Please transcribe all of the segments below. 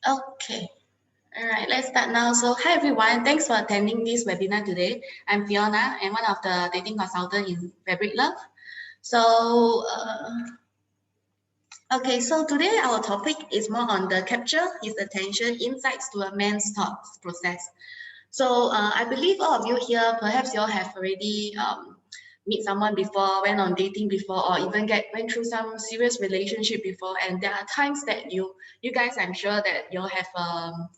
Okay. All right, let's start now. So, hi everyone. Thanks for attending this webinar today. I'm Fiona, and one of the dating consultants in Fabrique Love. So, okay, so today our topic is more on the capture his attention insights to a man's thoughts process. So, I believe all of you here, perhaps you all have already meet someone before, went on dating before, or even went through some serious relationship before. And there are times that you guys, I'm sure that you'll have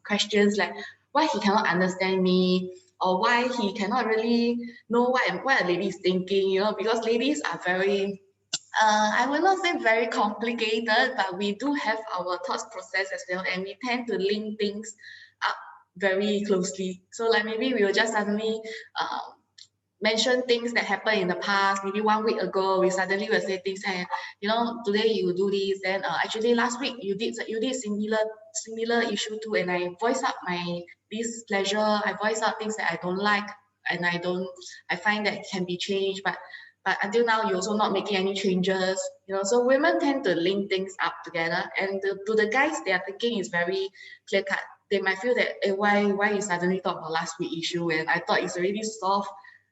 questions like why he cannot understand me, or why he cannot really know what a lady is thinking, because ladies are very I will not say very complicated, but we do have our thoughts process as well, and we tend to link things up very closely. So like maybe we will just suddenly uh, mention things that happened in the past. Maybe 1 week ago, we suddenly will say things, and today you do this. Then actually last week you did similar issue too, and I voice out my displeasure. I voice out things that I don't like, and I find that can be changed, but until now you're also not making any changes. So women tend to link things up together, and to the guys, their thinking is very clear cut. They might feel that why you suddenly talk about last week issue and I thought it's already solved.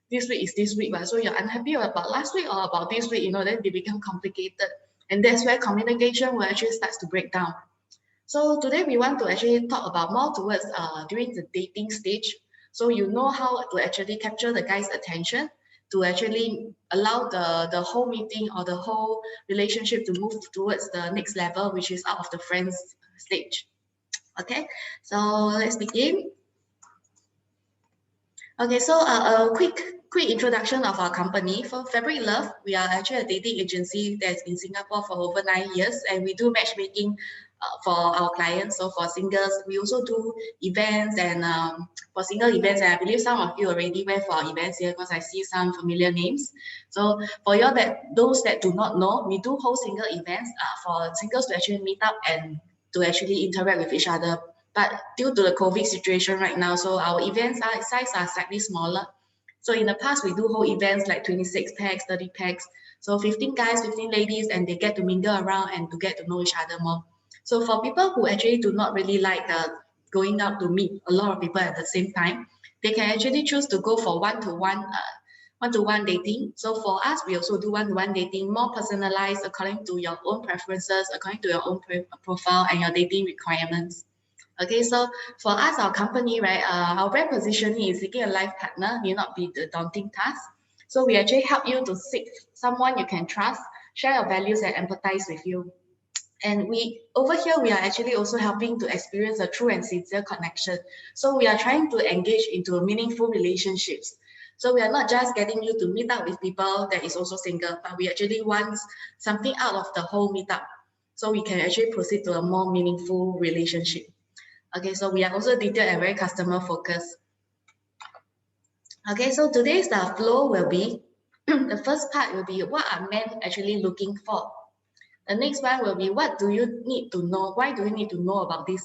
This week is this week, but so you're unhappy about last week or about this week, then they become complicated. And that's where communication will actually starts to break down. So today we want to actually talk about more towards during the dating stage. So you know how to actually capture the guy's attention to actually allow the whole meeting or the whole relationship to move towards the next level, which is out of the friends stage. Okay, so let's begin. Okay, so a quick introduction of our company. For Fabrique Love, we are actually a dating agency that's in Singapore for over 9 years, and we do matchmaking for our clients. So for singles, we also do events, and for single events, and I believe some of you already went for events here because I see some familiar names. So for those that do not know, we do hold single events for singles to actually meet up and to actually interact with each other. But due to the COVID situation right now, so our events size are slightly smaller. So in the past, we do hold events like 26 packs, 30 packs. So 15 guys, 15 ladies, and they get to mingle around and to get to know each other more. So for people who actually do not really like going out to meet a lot of people at the same time, they can actually choose to go for one-to-one dating. So for us, we also do one-to-one dating, more personalized according to your own preferences, according to your own profile and your dating requirements. Okay, so for us, our company, right, our brand positioning is seeking a life partner may not be the daunting task. So we actually help you to seek someone you can trust, share your values, and empathize with you. And over here, we are actually also helping to experience a true and sincere connection. So we are trying to engage into meaningful relationships. So we are not just getting you to meet up with people that is also single, but we actually want something out of the whole meetup. So we can actually proceed to a more meaningful relationship. Okay, so we are also detailed and very customer focused. Okay, so today's flow will be, the first part will be what are men actually looking for? The next one will be what do you need to know? Why do you need to know about this?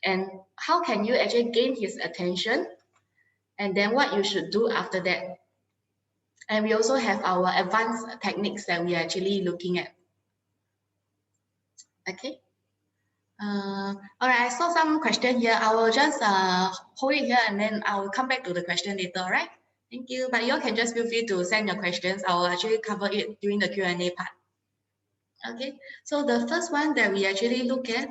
And how can you actually gain his attention? And then what you should do after that. And we also have our advanced techniques that we are actually looking at. Okay. All right, I saw some question here. I will just hold it here and then I will come back to the question later, all right? Thank you. But you all can just feel free to send your questions. I will actually cover it during the Q&A part. Okay, so the first one that we actually look at,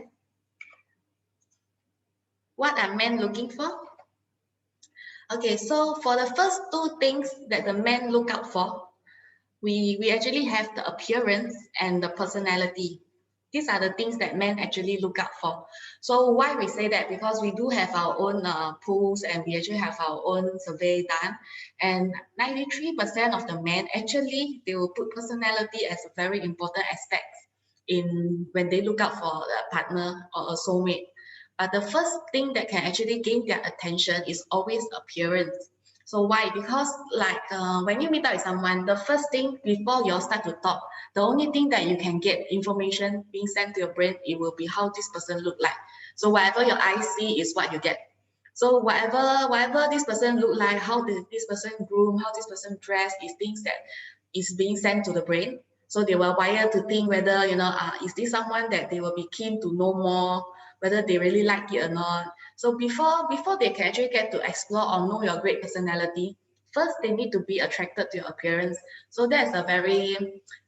what are men looking for? Okay, so for the first two things that the men look out for, we actually have the appearance and the personality. These are the things that men actually look out for. So why we say that? Because we do have our own polls and we actually have our own survey done. And 93% of the men actually, they will put personality as a very important aspect in when they look out for a partner or a soulmate. But the first thing that can actually gain their attention is always appearance. So why? Because like when you meet up with someone, the first thing before you all start to talk, the only thing that you can get information being sent to your brain, it will be how this person look like. So whatever your eyes see is what you get. So whatever this person look like, how this person groom, how this person dress is things that is being sent to the brain. So they were wired to think whether, is this someone that they will be keen to know more, whether they really like it or not. So before they can actually get to explore or know your great personality, first they need to be attracted to your appearance. So that's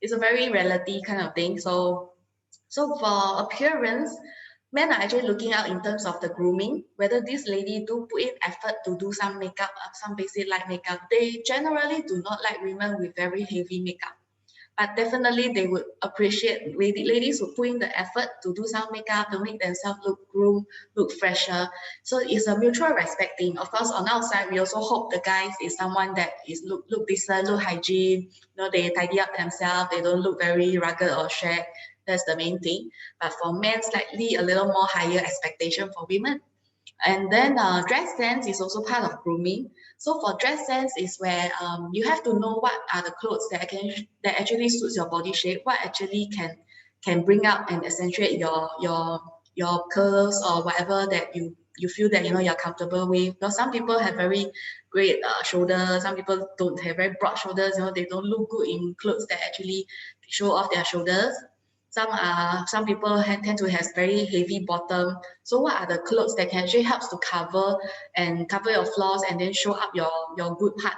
it's a very reality kind of thing. So for appearance, men are actually looking out in terms of the grooming, whether this lady do put in effort to do some makeup, some basic light makeup. They generally do not like women with very heavy makeup. But definitely they would appreciate ladies who put in the effort to do some makeup to make themselves look groomed, look fresher. So it's a mutual respect thing. Of course, on our side, we also hope the guys is someone that is look decent, look hygiene, they tidy up themselves, they don't look very rugged or shag. That's the main thing. But for men, slightly a little more higher expectation for women. And then dress sense is also part of grooming. So for dress sense is where you have to know what are the clothes that actually suits your body shape, what actually can bring out and accentuate your curves or whatever that you feel that you're comfortable with. Because some people have very great shoulders, some people don't have very broad shoulders. They don't look good in clothes that actually show off their shoulders. Some people tend to have very heavy bottom. So what are the clothes that can actually help to cover your flaws and then show up your good part?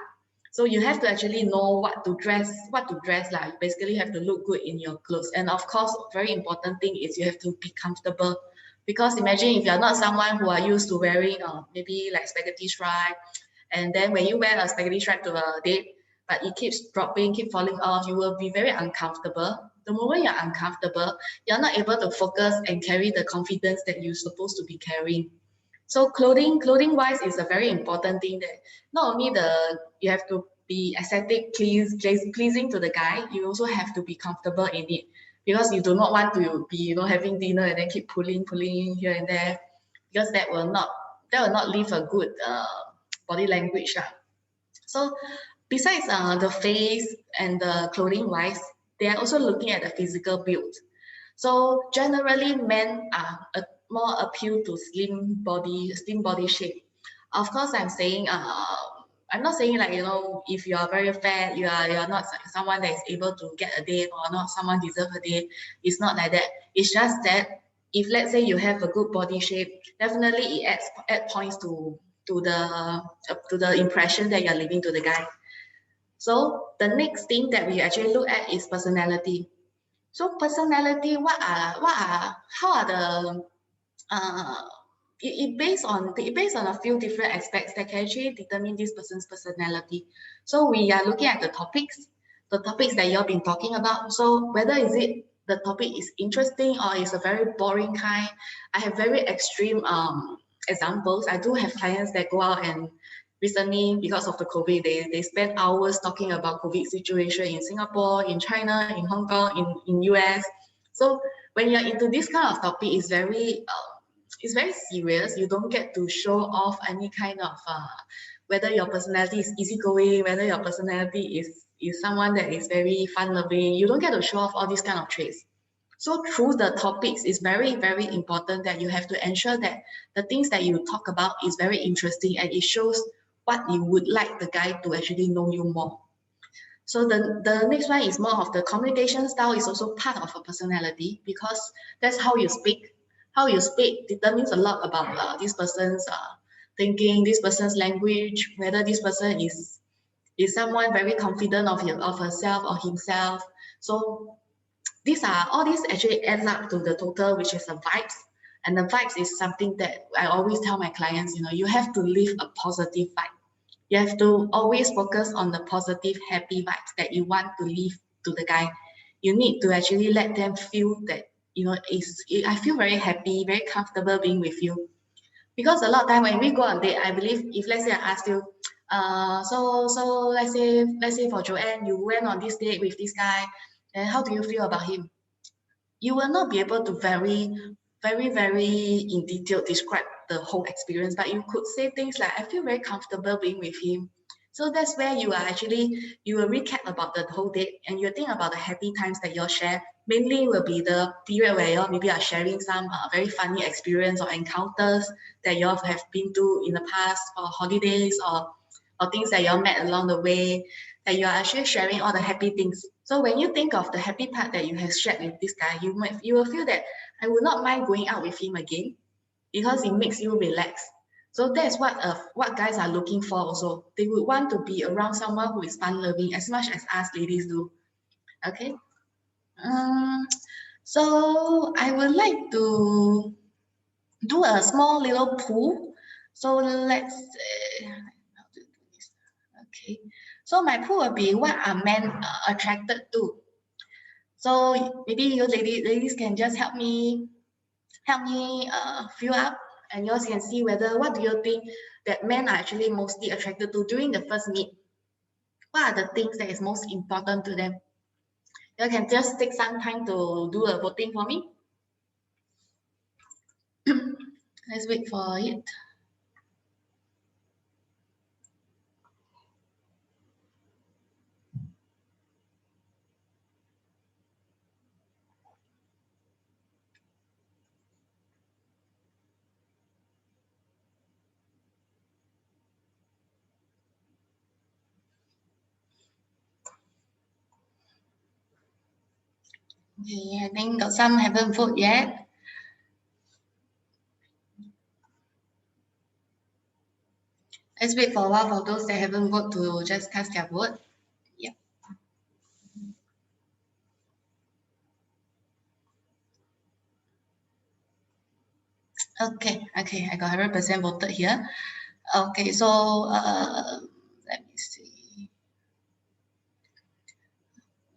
So you have to actually know what to dress. Like you basically have to look good in your clothes. And of course, very important thing is you have to be comfortable. Because imagine if you're not someone who are used to wearing maybe like spaghetti stripe, and then when you wear a spaghetti stripe to a date, but it keeps dropping, keep falling off, you will be very uncomfortable. The moment you're uncomfortable, you're not able to focus and carry the confidence that you're supposed to be carrying. So clothing wise is a very important thing that not only you have to be aesthetic pleasing to the guy, you also have to be comfortable in it, because you do not want to be having dinner and then keep pulling here and there, because that will not leave a good body language. So besides the face and the clothing wise, they are also looking at the physical build. So generally, men are more appeal to slim body shape. Of course, I'm not saying like if you are very fat, you're not someone that is able to get a date or not someone deserve a date. It's not like that. It's just that if let's say you have a good body shape, definitely it adds points to the impression that you're leaving to the guy. So the next thing that we actually look at is personality. So personality, how are the it based on a few different aspects that can actually determine this person's personality. So we are looking at the topics that you've been talking about. So whether is it the topic is interesting or is a very boring kind. I have very extreme examples. I do have clients that go out and recently, because of the COVID, they spend hours talking about COVID situation in Singapore, in China, in Hong Kong, in US. So when you're into this kind of topic, it's very serious. You don't get to show off any kind of whether your personality is easygoing, whether your personality is someone that is very fun-loving. You don't get to show off all these kind of traits. So through the topics, it's very, very important that you have to ensure that the things that you talk about is very interesting and it shows what you would like the guy to actually know you more. So the next one is more of the communication style is also part of a personality, because that's how you speak. How you speak determines a lot about this person's thinking, this person's language, whether this person is someone very confident of herself or himself. So all these actually adds up to the total, which is the vibes. And the vibes is something that I always tell my clients, you have to live a positive vibe. You have to always focus on the positive, happy vibes that you want to leave to the guy. You need to actually let them feel that, I feel very happy, very comfortable being with you. Because a lot of time when we go on date, I believe if let's say I ask you, so let's say for Joanne, you went on this date with this guy, and how do you feel about him? You will not be able to very in detail describe the whole experience, but you could say things like, I feel very comfortable being with him. So that's where you will recap about the whole date, and you think about the happy times that you'll share. Mainly will be the period where you maybe are sharing some very funny experience or encounters that you have been to in the past, or holidays, or things that you met along the way, that you are actually sharing all the happy things. So when you think of the happy part that you have shared with this guy, you will feel that I would not mind going out with him again. because it makes you relax. So that's what guys are looking for also. They would want to be around someone who is fun-loving as much as us ladies do. Okay. So I would like to do a small little pool. So let's how to do this. Okay. So my pool will be what are men attracted to. So maybe you ladies can just help me fill up, and you can see whether what do you think that men are actually mostly attracted to during the first meet. What are the things that is most important to them? You can just take some time to do a voting for me. Let's wait for it. Okay, I think got some haven't voted yet. Let's wait for a while for those that haven't voted to just cast their vote. Yeah. Okay, I got 100% voted here. Okay, so let me see.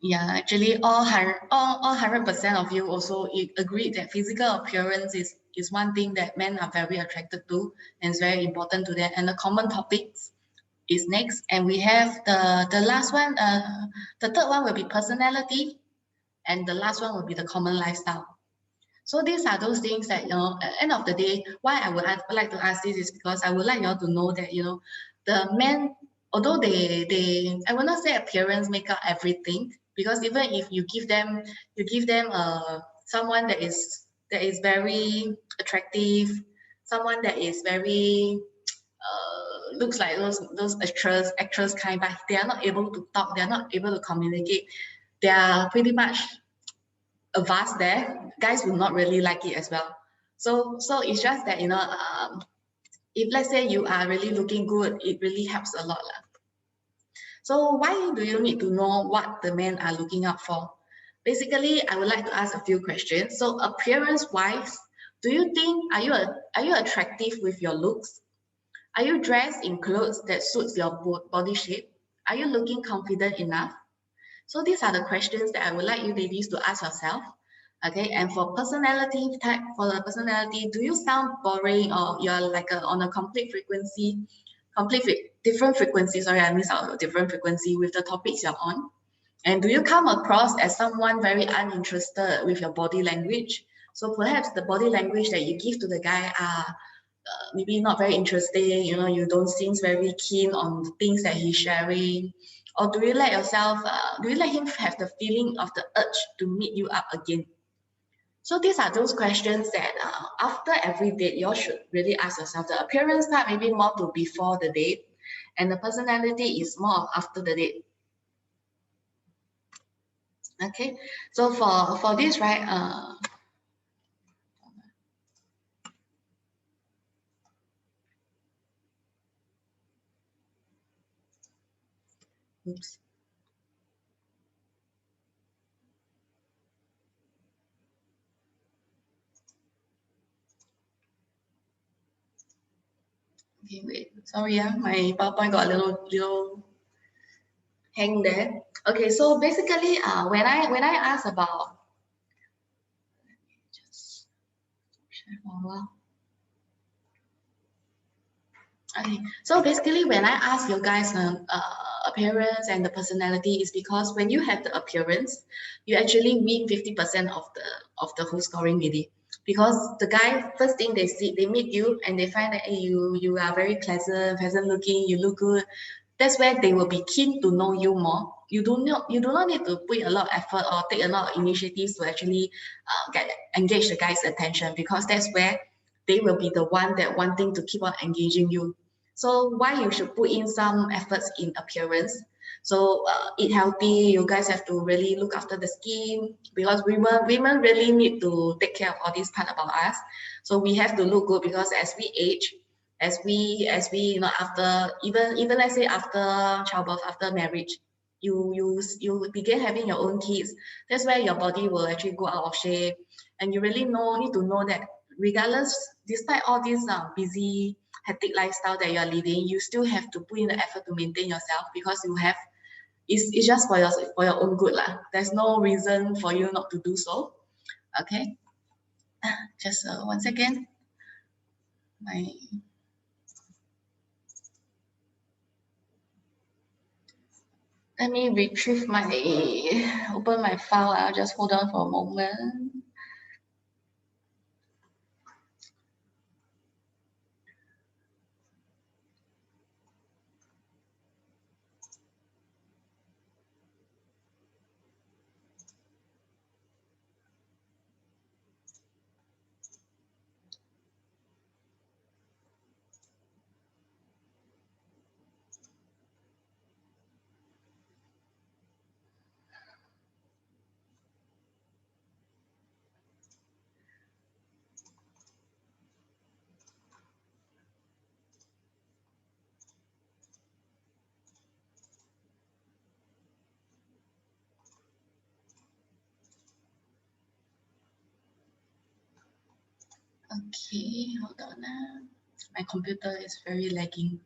Yeah, actually all 100% of you also agreed that physical appearance is one thing that men are very attracted to and is very important to them. And the common topics is next. And we have the last one, the third one will be personality, and the last one will be the common lifestyle. So these are those things that, at the end of the day, why I would like to ask this is because I would like you all to know that, the men, although I will not say appearance make up everything, because even if you give them someone that is very attractive, someone that is very looks like those actress kind, but they are not able to talk, they are not able to communicate, they are pretty much advanced there, guys will not really like it as well. So it's just that, if let's say you are really looking good, it really helps a lot. So why do you need to know what the men are looking out for? Basically, I would like to ask a few questions. So appearance wise, do you think, are you attractive with your looks? Are you dressed in clothes that suits your body shape? Are you looking confident enough? So these are the questions that I would like you ladies to ask yourself. Okay, and for personality type, do you sound boring, or you're like on a different frequency? Sorry, I missed out a different frequency with the topics you're on. And do you come across as someone very uninterested with your body language? So perhaps the body language that you give to the guy are maybe not very interesting, you don't seem very keen on the things that he's sharing. Or do you let him have the feeling of the urge to meet you up again? So these are those questions that after every date, you all should really ask yourself. The appearance part maybe more to before the date, and the personality is more after the date. Okay, so for this, right, oops. Okay, wait, sorry, my PowerPoint got a little hang there. Okay, so basically, when I ask about, just share for a while. Okay, so basically, when I ask you guys appearance and the personality, is because when you have the appearance, you actually win 50% of the whole scoring really. Because the guy, first thing they meet you and they find that, hey, you are very pleasant looking, you look good. That's where they will be keen to know you more. You do not need to put a lot of effort or take a lot of initiatives to actually engage the guy's attention, because that's where they will be the one that wanting to keep on engaging you. So why you should put in some efforts in appearance? So eat healthy. You guys have to really look after the skin, because women really need to take care of all this part about us. So we have to look good, because as we age, as we after, even let's say after childbirth, after marriage, you begin having your own kids. That's where your body will actually go out of shape, and you really need to know that regardless, despite all this busy hectic lifestyle that you are living, you still have to put in the effort to maintain yourself, because you have, it's just for your own good lah. There's no reason for you not to do so. Okay, just 1 second. Let me retrieve open my file. I'll just hold on for a moment. Okay, hold on. My computer is very lagging.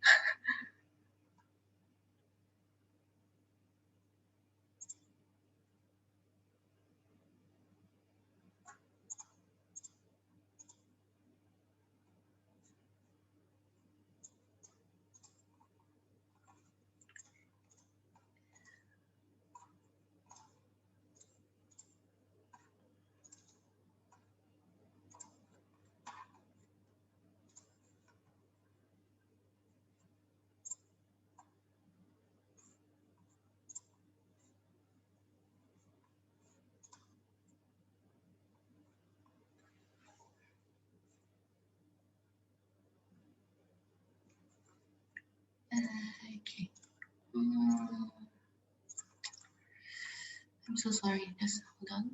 Okay. I'm so sorry. Just hold on.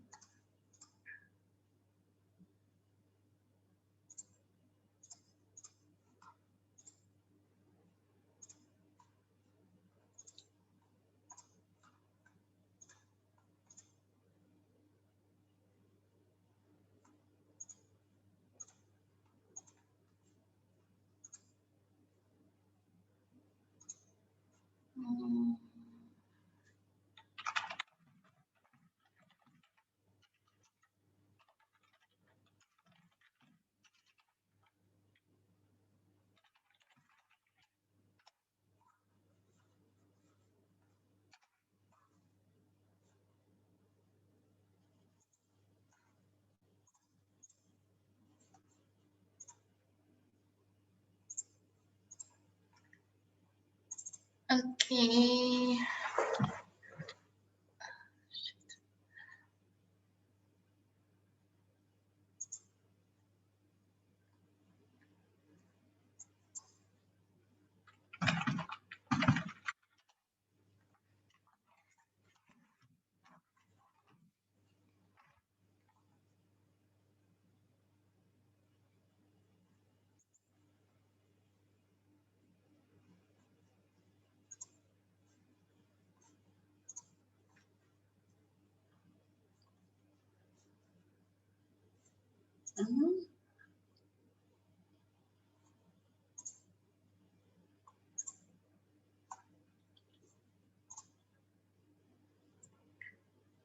Okay.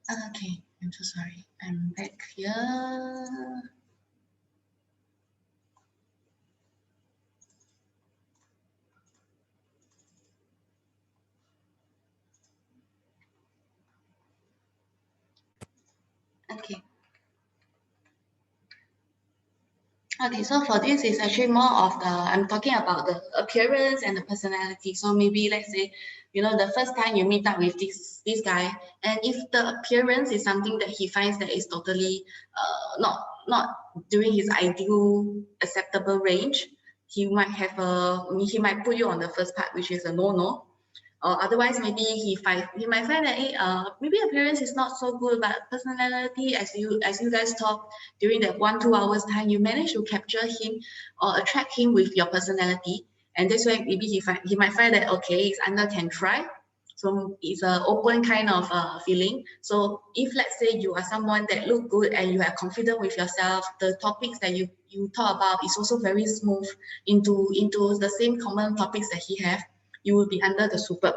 Okay, I'm so sorry. I'm back here. Okay. Okay, so for this is actually more of I'm talking about the appearance and the personality. So maybe let's say, the first time you meet up with this guy, and if the appearance is something that he finds that is totally not during his ideal acceptable range, he might put you on the first part, which is a no-no. Or otherwise, maybe he might find that maybe appearance is not so good, but personality, as you guys talk during that 1-2 hours time, you manage to capture him or attract him with your personality, and that's why maybe he might find that okay, it's under can try. So it's an open kind of feeling. So if let's say you are someone that look good and you are confident with yourself, the topics that you talk about is also very smooth into the same common topics that he have, you will be under the superb.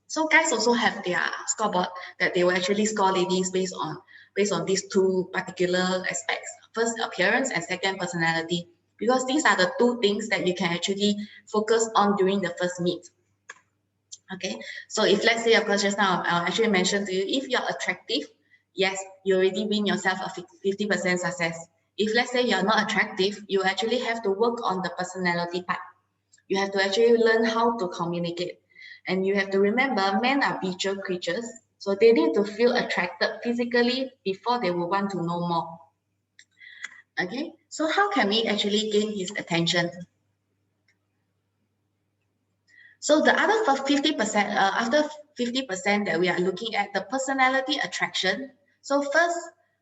So guys also have their scoreboard that they will actually score ladies based on these two particular aspects. First, appearance, and second, personality. Because these are the two things that you can actually focus on during the first meet. Okay, so if let's say, of course, just now I actually mentioned to you, if you're attractive, yes, you already win yourself a 50% success. If let's say you're not attractive, you actually have to work on the personality part. You have to actually learn how to communicate. And you have to remember, men are visual creatures, so they need to feel attracted physically before they will want to know more. Okay, so how can we actually gain his attention? So the other 50%, after 50% that we are looking at, the personality attraction. So first,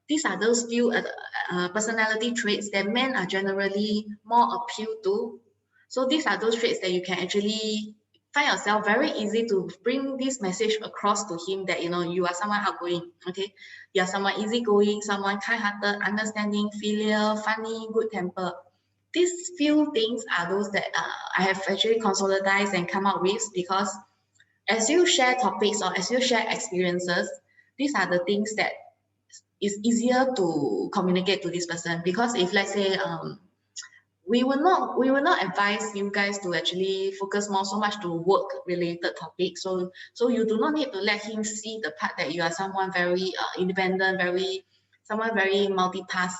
these are those few personality traits that men are generally more appealed to. So these are those traits that you can actually find yourself very easy to bring this message across to him that, you know, you are someone outgoing, okay? You are someone easygoing, someone kind-hearted, understanding, filial, funny, good temper. These few things are those that I have actually consolidated and come up with, because as you share topics or as you share experiences, these are the things that is easier to communicate to this person. Because if let's say we will not advise you guys to actually focus more so much to work related topics. So you do not need to let him see the part that you are someone very independent, someone very multitask,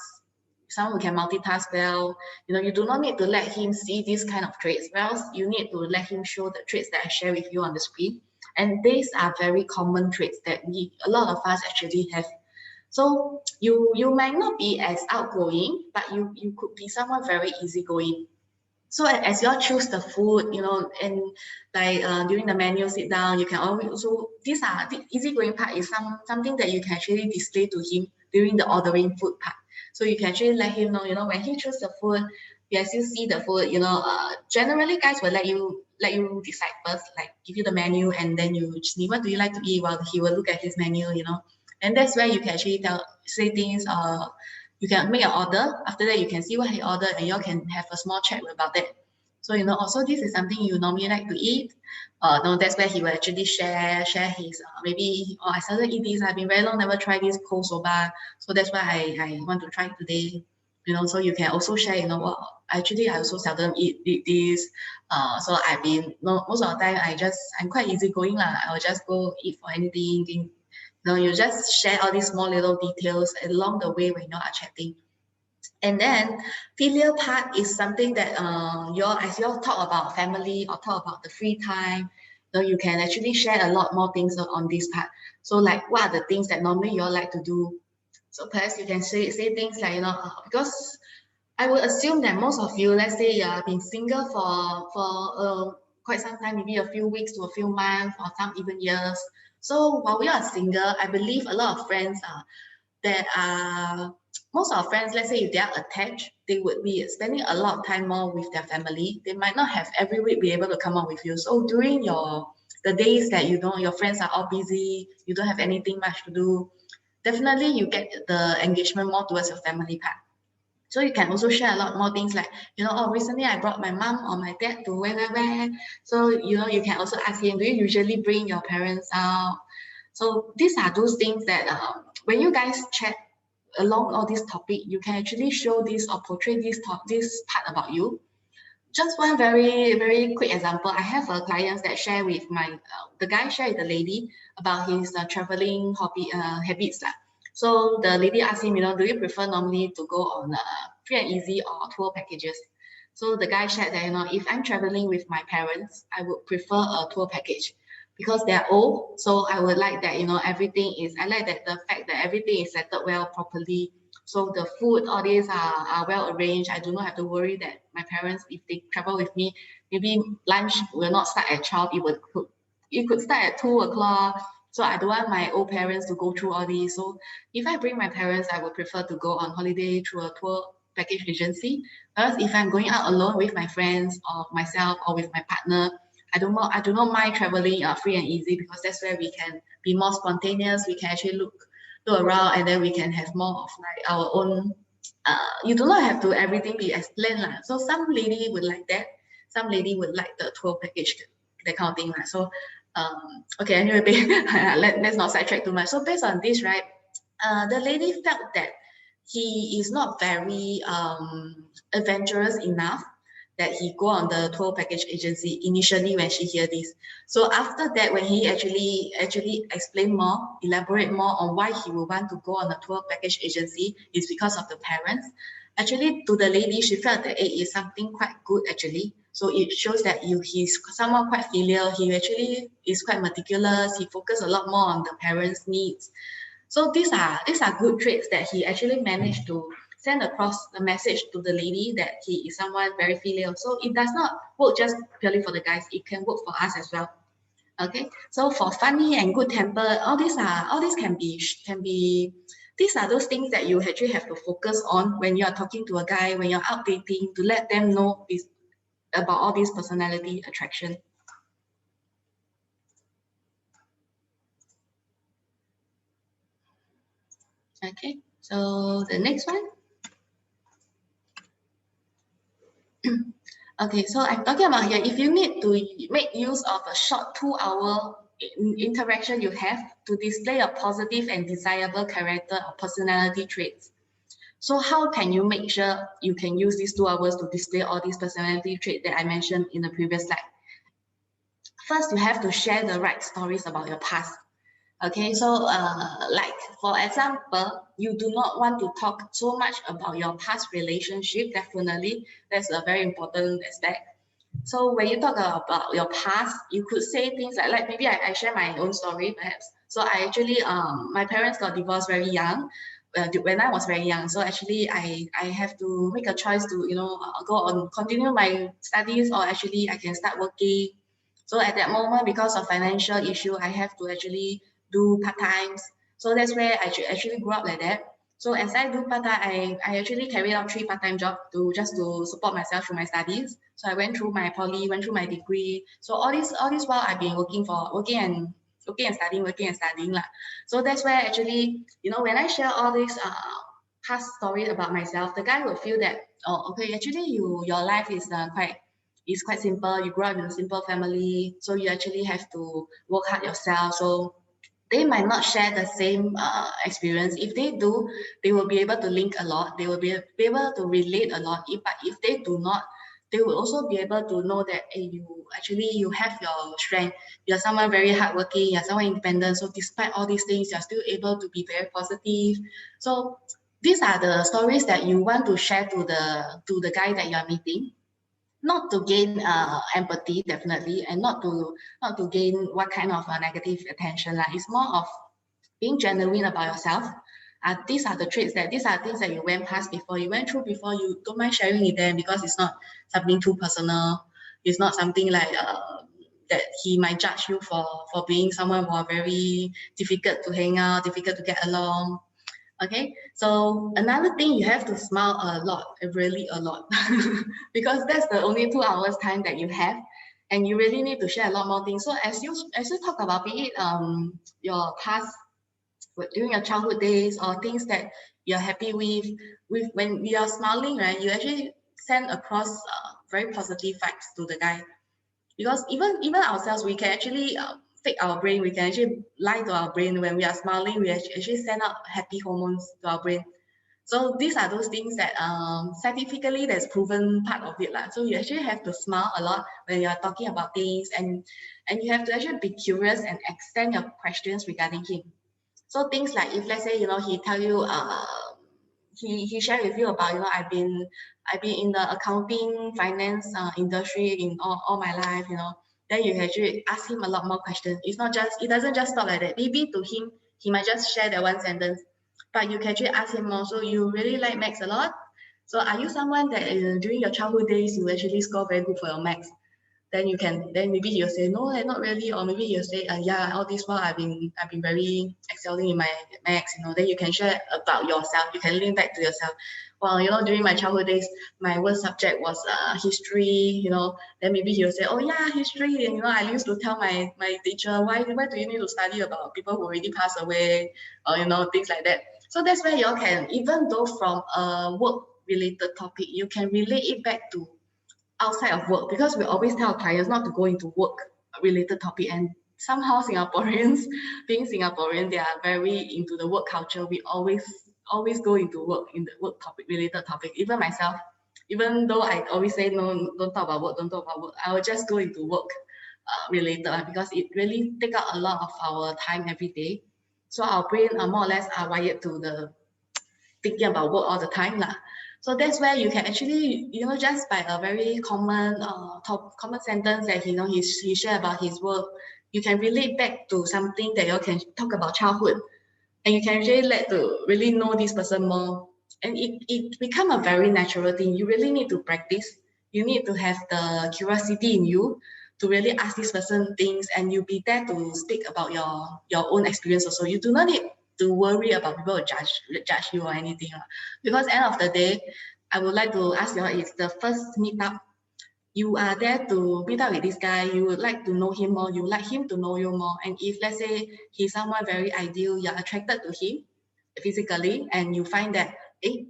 someone who can multitask well. You know, you do not need to let him see these kind of traits. Else you need to let him show the traits that I share with you on the screen. And these are very common traits that a lot of us actually have. So you might not be as outgoing, but you could be someone very easygoing. So as you all choose the food, you know, and like during the menu sit down, you can always also, the easygoing part is something that you can actually display to him during the ordering food part. So you can actually let him know, you know, when he chooses the food, as you see the food, you know, generally guys will let you decide first, like give you the menu, and then you just need, what do you like to eat, while he will look at his menu, you know. And that's where you can actually say things, you can make an order. After that, you can see what he ordered, and you all can have a small chat about that. So, you know, also this is something you normally like to eat. No, that's where he will actually share his, maybe, oh, I started eat this, I've been very long never tried this cold soba. So that's why I want to try it today. You know, so you can also share, you know, well, actually I also seldom eat this. So I've been, no, most of the time I'm quite easygoing lah. I'll just go eat for anything. No, you just share all these small little details along the way when you are chatting. And then filial part is something that as you all talk about family or talk about the free time, you know, you can actually share a lot more things on this part. So like, what are the things that normally you all like to do? So perhaps you can say things like, you know, because I would assume that most of you, let's say you have been single for quite some time, maybe a few weeks to a few months, or some even years. So while we are single, I believe a lot of friends that are, most of our friends, let's say if they are attached, they would be spending a lot of time more with their family. They might not have every week be able to come out with you. So during the days that you know your friends are all busy, you don't have anything much to do, definitely you get the engagement more towards your family part. So you can also share a lot more things like, you know, oh, recently I brought my mom or my dad to where. So, you know, you can also ask him, do you usually bring your parents out? So these are those things that when you guys chat along all this topic, you can actually show this or portray this part about you. Just one very, very quick example. I have a client that share with the guy share with the lady about his traveling hobby habits. So the lady asked him, you know, do you prefer normally to go on free and easy or tour packages? So the guy shared that, you know, if I'm traveling with my parents, I would prefer a tour package because they're old. So I would like that, you know, I like that the fact that everything is settled well properly. So the food, all these are well arranged. I do not have to worry that my parents, if they travel with me, maybe lunch will not start at 12, it will you could start at 2 o'clock. So I don't want my old parents to go through all these. So if I bring my parents, I would prefer to go on holiday through a tour package agency. Whereas if I'm going out alone with my friends or myself or with my partner, I do not mind traveling free and easy, because that's where we can be more spontaneous. We can actually look around, and then we can have more of like our own. You do not have to everything be explained lah. So some lady would like that. Some lady would like the tour package, that kind of thing lah. So okay, anyway, let's not sidetrack too much. So based on this, right, the lady felt that he is not very adventurous enough, that he go on the tour package agency initially when she hear this. So after that, when he actually explain more, elaborate more on why he would want to go on a tour package agency, is because of the parents. Actually, to the lady, she felt that it is something quite good actually. So it shows that he's someone quite filial. He actually is quite meticulous. He focus a lot more on the parents' needs. So these are good traits that he actually managed to send across the message to the lady, that he is someone very filial. So it does not work just purely for the guys, it can work for us as well. Okay, so for funny and good temper, all these can be these are those things that you actually have to focus on when you are talking to a guy, when you're out dating, to let them know this about all these personality attraction. Okay, so the next one. Okay, so I'm talking about here, if you need to make use of a short 2-hour interaction you have to display a positive and desirable character or personality traits. So how can you make sure you can use these 2 hours to display all these personality traits that I mentioned in the previous slide? First, you have to share the right stories about your past. Okay, so like for example, you do not want to talk so much about your past relationship. Definitely, that's a very important aspect. So when you talk about your past, you could say things like maybe I share my own story perhaps. So I actually my parents got divorced very young, when I was very young. So actually I have to make a choice to go on continue my studies, or actually I can start working. So at that moment, because of financial issue, I have to actually do part times. So that's where I actually grew up like that. So as I do part time, I actually carried out 3 part-time jobs to support myself through my studies. So I went through my poly, went through my degree. So all this while I've been working and studying lah. So that's where actually, when I share all these past stories about myself, the guy will feel that, oh, okay, actually your life is quite simple. You grew up in a simple family, so you actually have to work hard yourself. So they might not share the same experience. If they do, they will be able to link a lot. They will be able to relate a lot. But if they do not, they will also be able to know that, hey, you have your strength. You're someone very hardworking. You're someone independent. So despite all these things, you're still able to be very positive. So these are the stories that you want to share to the guy that you are meeting. Not to gain empathy, definitely, and not to gain what kind of negative attention. Like, it's more of being genuine about yourself. These are things that you went past before, you went through before. You don't mind sharing with them, because it's not something too personal. It's not something like that he might judge you for being someone who are very difficult to hang out, difficult to get along. Okay, so another thing, you have to smile a lot, really a lot, because that's the only 2 hours time that you have, and you really need to share a lot more things. So as you talk about, be it your past, during your childhood days, or things that you're happy with when you are smiling, right, you actually send across very positive vibes to the guy. Because even ourselves, we can actually fake our brain. We can actually lie to our brain. When we are smiling, we actually send out happy hormones to our brain. So these are those things that scientifically, there's proven part of it lah. So you actually have to smile a lot when you are talking about things, and you have to actually be curious and extend your questions regarding him. So things like, if let's say he tell you he shared with you about, I've been in the accounting finance industry in all my life, then you actually ask him a lot more questions. It doesn't just stop like that. Maybe to him, he might just share that one sentence, but you can actually ask him more. So you really like maths a lot. So are you someone that during your childhood days, you actually score very good for your maths? then maybe he'll say no, not really, or maybe he'll say yeah, all this while I've been very excelling in my maths, then you can share about yourself. You can link back to yourself. Well, during my childhood days, my worst subject was history, then maybe he'll say, oh yeah, history, and I used to tell my teacher, why do you need to study about people who already passed away, or things like that. So that's where you all can, even though from a work related topic, you can relate it back to outside of work, because we always tell clients not to go into work related topic, and somehow Singaporeans being Singaporean, they are very into the work culture. We always go into work in the work topic related topic. Even myself, even though I always say no, don't talk about work, I will just go into work related, because it really take up a lot of our time every day. So our brain are more or less are wired to the thinking about work all the time lah. So that's where you can actually, just by a very common common sentence that he share about his work, you can relate back to something that you can talk about childhood, and you can really let to really know this person more, and it become a very natural thing. You really need to practice. You need to have the curiosity in you to really ask this person things, and you be there to speak about your own experience also. You do not need to worry about people will judge you or anything, because end of the day, I would like to ask you all, it's the first meetup. You are there to meet up with this guy, you would like to know him more, you would like him to know you more. And if let's say he's someone very ideal, you're attracted to him physically, and you find that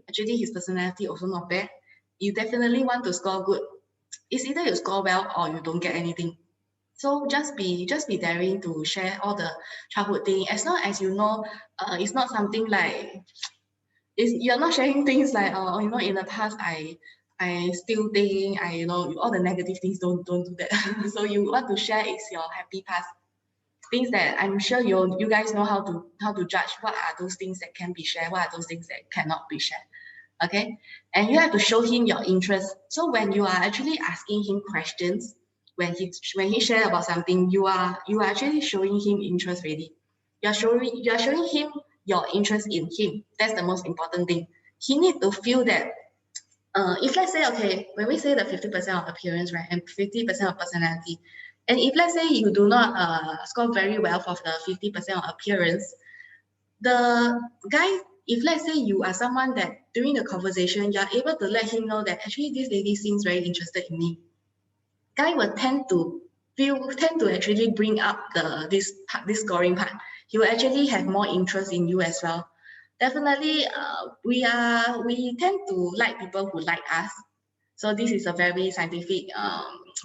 actually his personality also not bad, you definitely want to score good. It's either you score well or you don't get anything. So just be daring to share all the childhood thing, as long as it's not something like, you're not sharing things like in the past I still think all the negative things. Don't do that. So you want to share is your happy past things that I'm sure you guys know how to judge what are those things that can be shared, what are those things that cannot be shared. Okay, and you have to show him your interest. So when you are actually asking him questions, when he share about something, you are actually showing him interest already. You are showing him your interest in him. That's the most important thing. He need to feel that. If let's say, okay, when we say the 50% of appearance, right, and 50% of personality, and if let's say you do not score very well for the 50% of appearance, the guy, if let's say you are someone that during the conversation you're able to let him know that actually this lady seems very interested in me, guy will tend to actually bring up this scoring part. He will actually have more interest in you as well. Definitely, we tend to like people who like us. So this is a very scientific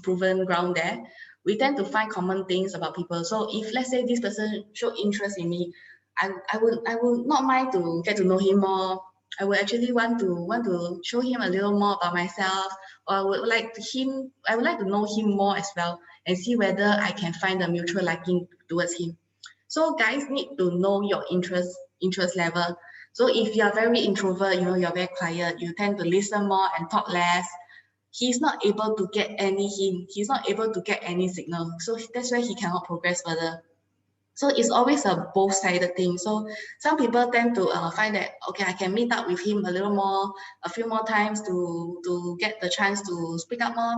proven ground there. We tend to find common things about people. So if let's say this person show interest in me, I would not mind to get to know him more. I would actually want to show him a little more about myself, or I would like to know him more as well, and see whether I can find a mutual liking towards him. So guys need to know your interest level. So if you are very introvert, you're very quiet, you tend to listen more and talk less, he's not able to get any hint, he's not able to get any signal. So that's why he cannot progress further. So it's always a both-sided thing. So some people tend to find that, okay, I can meet up with him a few more times to get the chance to speak up more.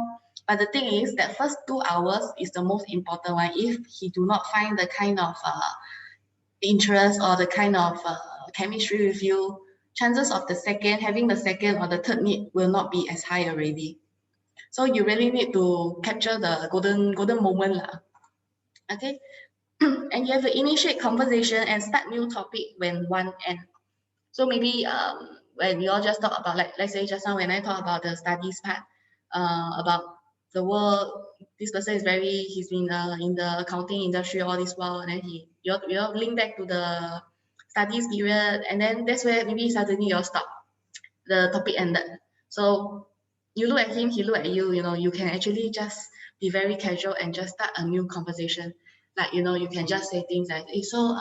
But the thing is that first 2 hours is the most important one. If he do not find the kind of interest or the kind of chemistry with you, chances of having the second or the third meet will not be as high already. So you really need to capture the golden moment lah. Okay. And you have to initiate conversation and start new topic when one end. So maybe when we all just talk about, like, let's say just now when I talk about the studies part, about the work, this person he's been in the accounting industry all this while, and then you all link back to the studies period, and then that's where maybe suddenly you all stop, the topic ended. So you look at him, he look at you, you can actually just be very casual and just start a new conversation. Like, you can just say things like, hey, so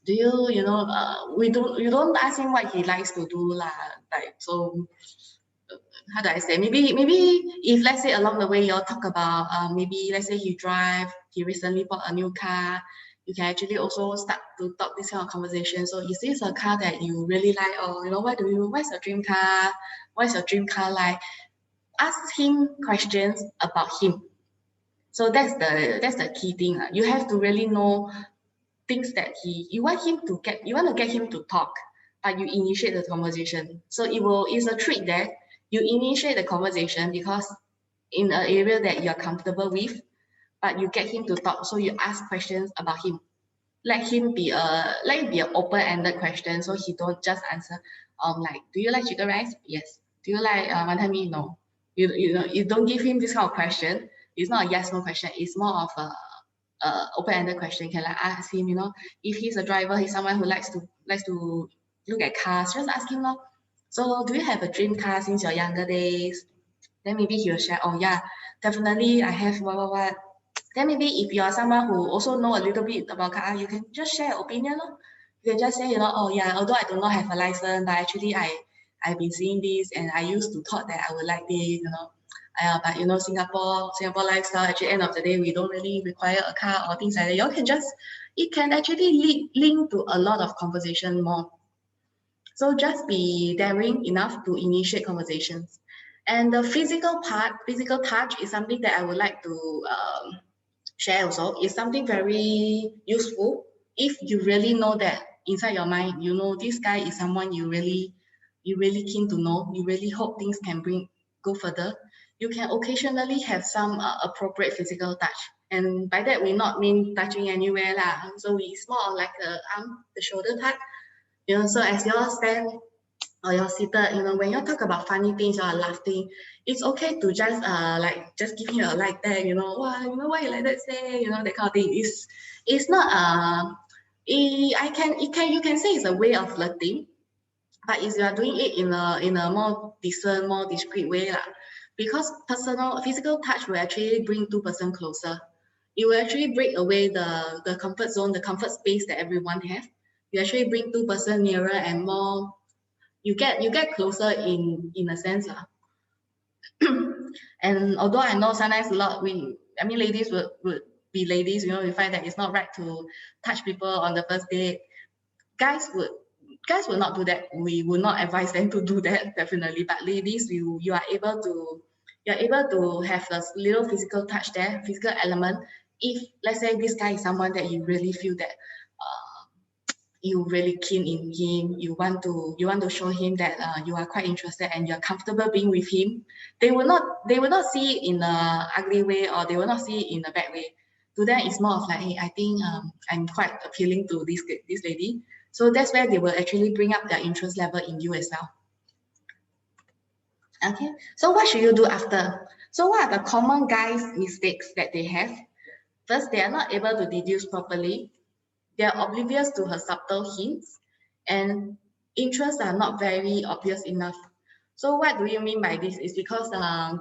do you, you don't ask him what he likes to do lah. Like, so how do I say? Maybe if let's say along the way you all talk about maybe let's say he recently bought a new car, you can actually also start to talk this kind of conversation. So is this a car that you really like, or what's your dream car? What's your dream car like? Ask him questions about him. So that's the key thing. You have to really know things that you want to get him to talk, but you initiate the conversation. So it's a trick that you initiate the conversation because in an area that you're comfortable with, but you get him to talk. So you ask questions about him. Let it be an open-ended question, so he don't just answer like, do you like chicken rice? Yes. Do you like wanton mee? No. You don't give him this kind of question. It's not a yes no question. It's more of a open-ended question. You can like ask him, if he's a driver, he's someone who likes to look at cars. Just ask him, so do you have a dream car since your younger days? Then maybe he will share, oh yeah, definitely I have what. Then maybe if you are someone who also know a little bit about car, you can just share your opinion. You can just say, oh yeah, although I do not have a license, but actually I've been seeing this and I used to thought that I would like this, but Singapore lifestyle, actually end of the day, we don't really require a car or things like that. It can actually link to a lot of conversation more. So just be daring enough to initiate conversations. And the physical touch is something that I would like to share also. It's something very useful if you really know that inside your mind, this guy is someone you really keen to know. You really hope things can go further. You can occasionally have some appropriate physical touch. And by that, we not mean touching anywhere lah. So it's more like the arm, the shoulder touch. So as you all stand or you're seated, when you talk about funny things or laughing, it's okay to just give him a like that, wow, why you like that say, that kind of thing. It's not you can say it's a way of flirting, but if you are doing it in a more decent, more discreet way, because physical touch will actually bring two person closer. It will actually break away the comfort zone, the comfort space that everyone have. You actually bring two person nearer and more. You get closer in a sense. And although I know sometimes ladies would be ladies, we find that it's not right to touch people on the first date. Guys will not do that. We will not advise them to do that, definitely. But ladies, you are able to have a little physical touch there, physical element. If let's say this guy is someone that you really feel that you really keen in him, you want to show him that you are quite interested and you're comfortable being with him, they will not see it in a ugly way, or they will not see it in a bad way. To them, it's more of like, hey, I think I'm quite appealing to this lady. So that's where they will actually bring up their interest level in you as well. Okay, so what should you do after? So what are the common guys' mistakes that they have? First, they are not able to deduce properly. They are oblivious to her subtle hints, and interests are not very obvious enough. So what do you mean by this? Is because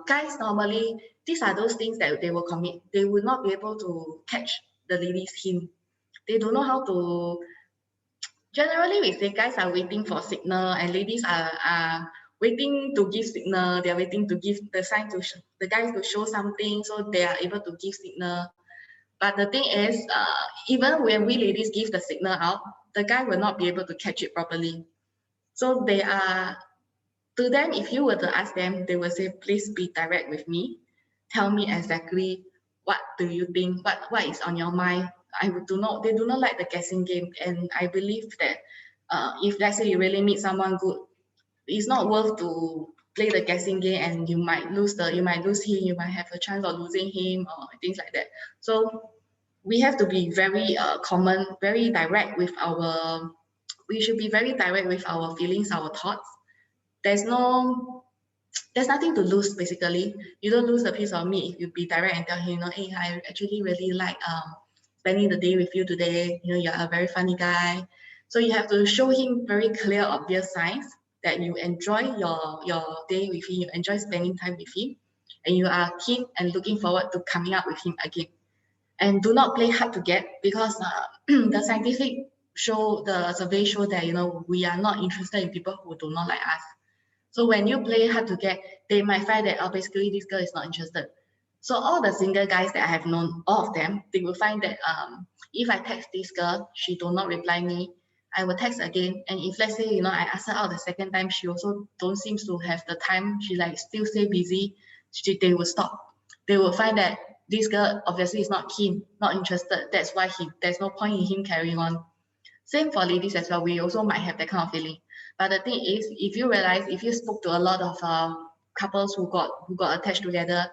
guys normally, these are those things that they will commit. They will not be able to catch the lady's hint. They don't know how to. Generally, we say guys are waiting for signal, and ladies are waiting to give signal. They are waiting to give the sign to the guys to show something, so they are able to give signal. But the thing is, even when we ladies give the signal out, the guy will not be able to catch it properly. So to them, if you were to ask them, they will say, please be direct with me. Tell me exactly what do you think, what is on your mind. They do not like the guessing game. And I believe that if let's say you really meet someone good, it's not worth to play the guessing game, and you might lose him, you might have a chance of losing him or things like that. So we have to be very very direct with we should be very direct with our feelings, our thoughts. There's nothing to lose. Basically, you don't lose a piece of meat if you be direct and tell him, hey, I actually really like spending the day with you today. You're a very funny guy. So you have to show him very clear, obvious signs that you enjoy your day with him, you enjoy spending time with him, and you are keen and looking forward to coming out with him again. And do not play hard to get, because the survey show that we are not interested in people who do not like us. So when you play hard to get, they might find that basically this girl is not interested. So all the single guys that I have known, all of them, they will find that if I text this girl, she do not reply me, I will text again. And if let's say I ask her out the second time, she also don't seem to have the time, she still stay busy, they will stop. They will find that this girl obviously is not keen, not interested. That's why there's no point in him carrying on. Same for ladies as well. We also might have that kind of feeling. But the thing is, if you realize, if you spoke to a lot of couples who got attached together,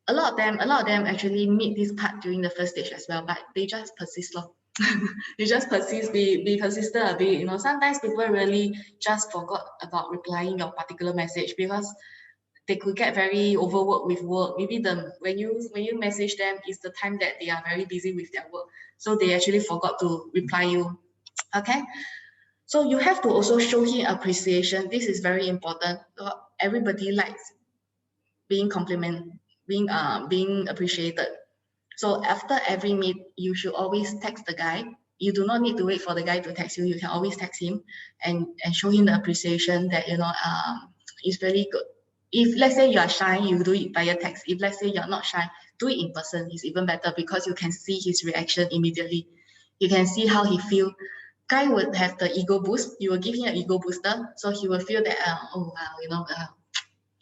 a lot of them actually meet this part during the first stage as well, but they just persist lor. You just persist, be persistent a bit. You know, sometimes people really just forgot about replying your particular message because they could get very overworked with work. Maybe when you message them, it's the time that they are very busy with their work, so they actually forgot to reply you. Okay, so you have to also show him appreciation. This is very important. Everybody likes being being appreciated. So after every meet, you should always text the guy. You do not need to wait for the guy to text you. You can always text him and show him the appreciation that, you know, it's very good. If let's say you are shy, you do it via text. If let's say you're not shy, do it in person. It's even better because you can see his reaction immediately. You can see how he feel. Guy would have the ego boost. You will give him an ego booster, so he will feel that oh wow, you know,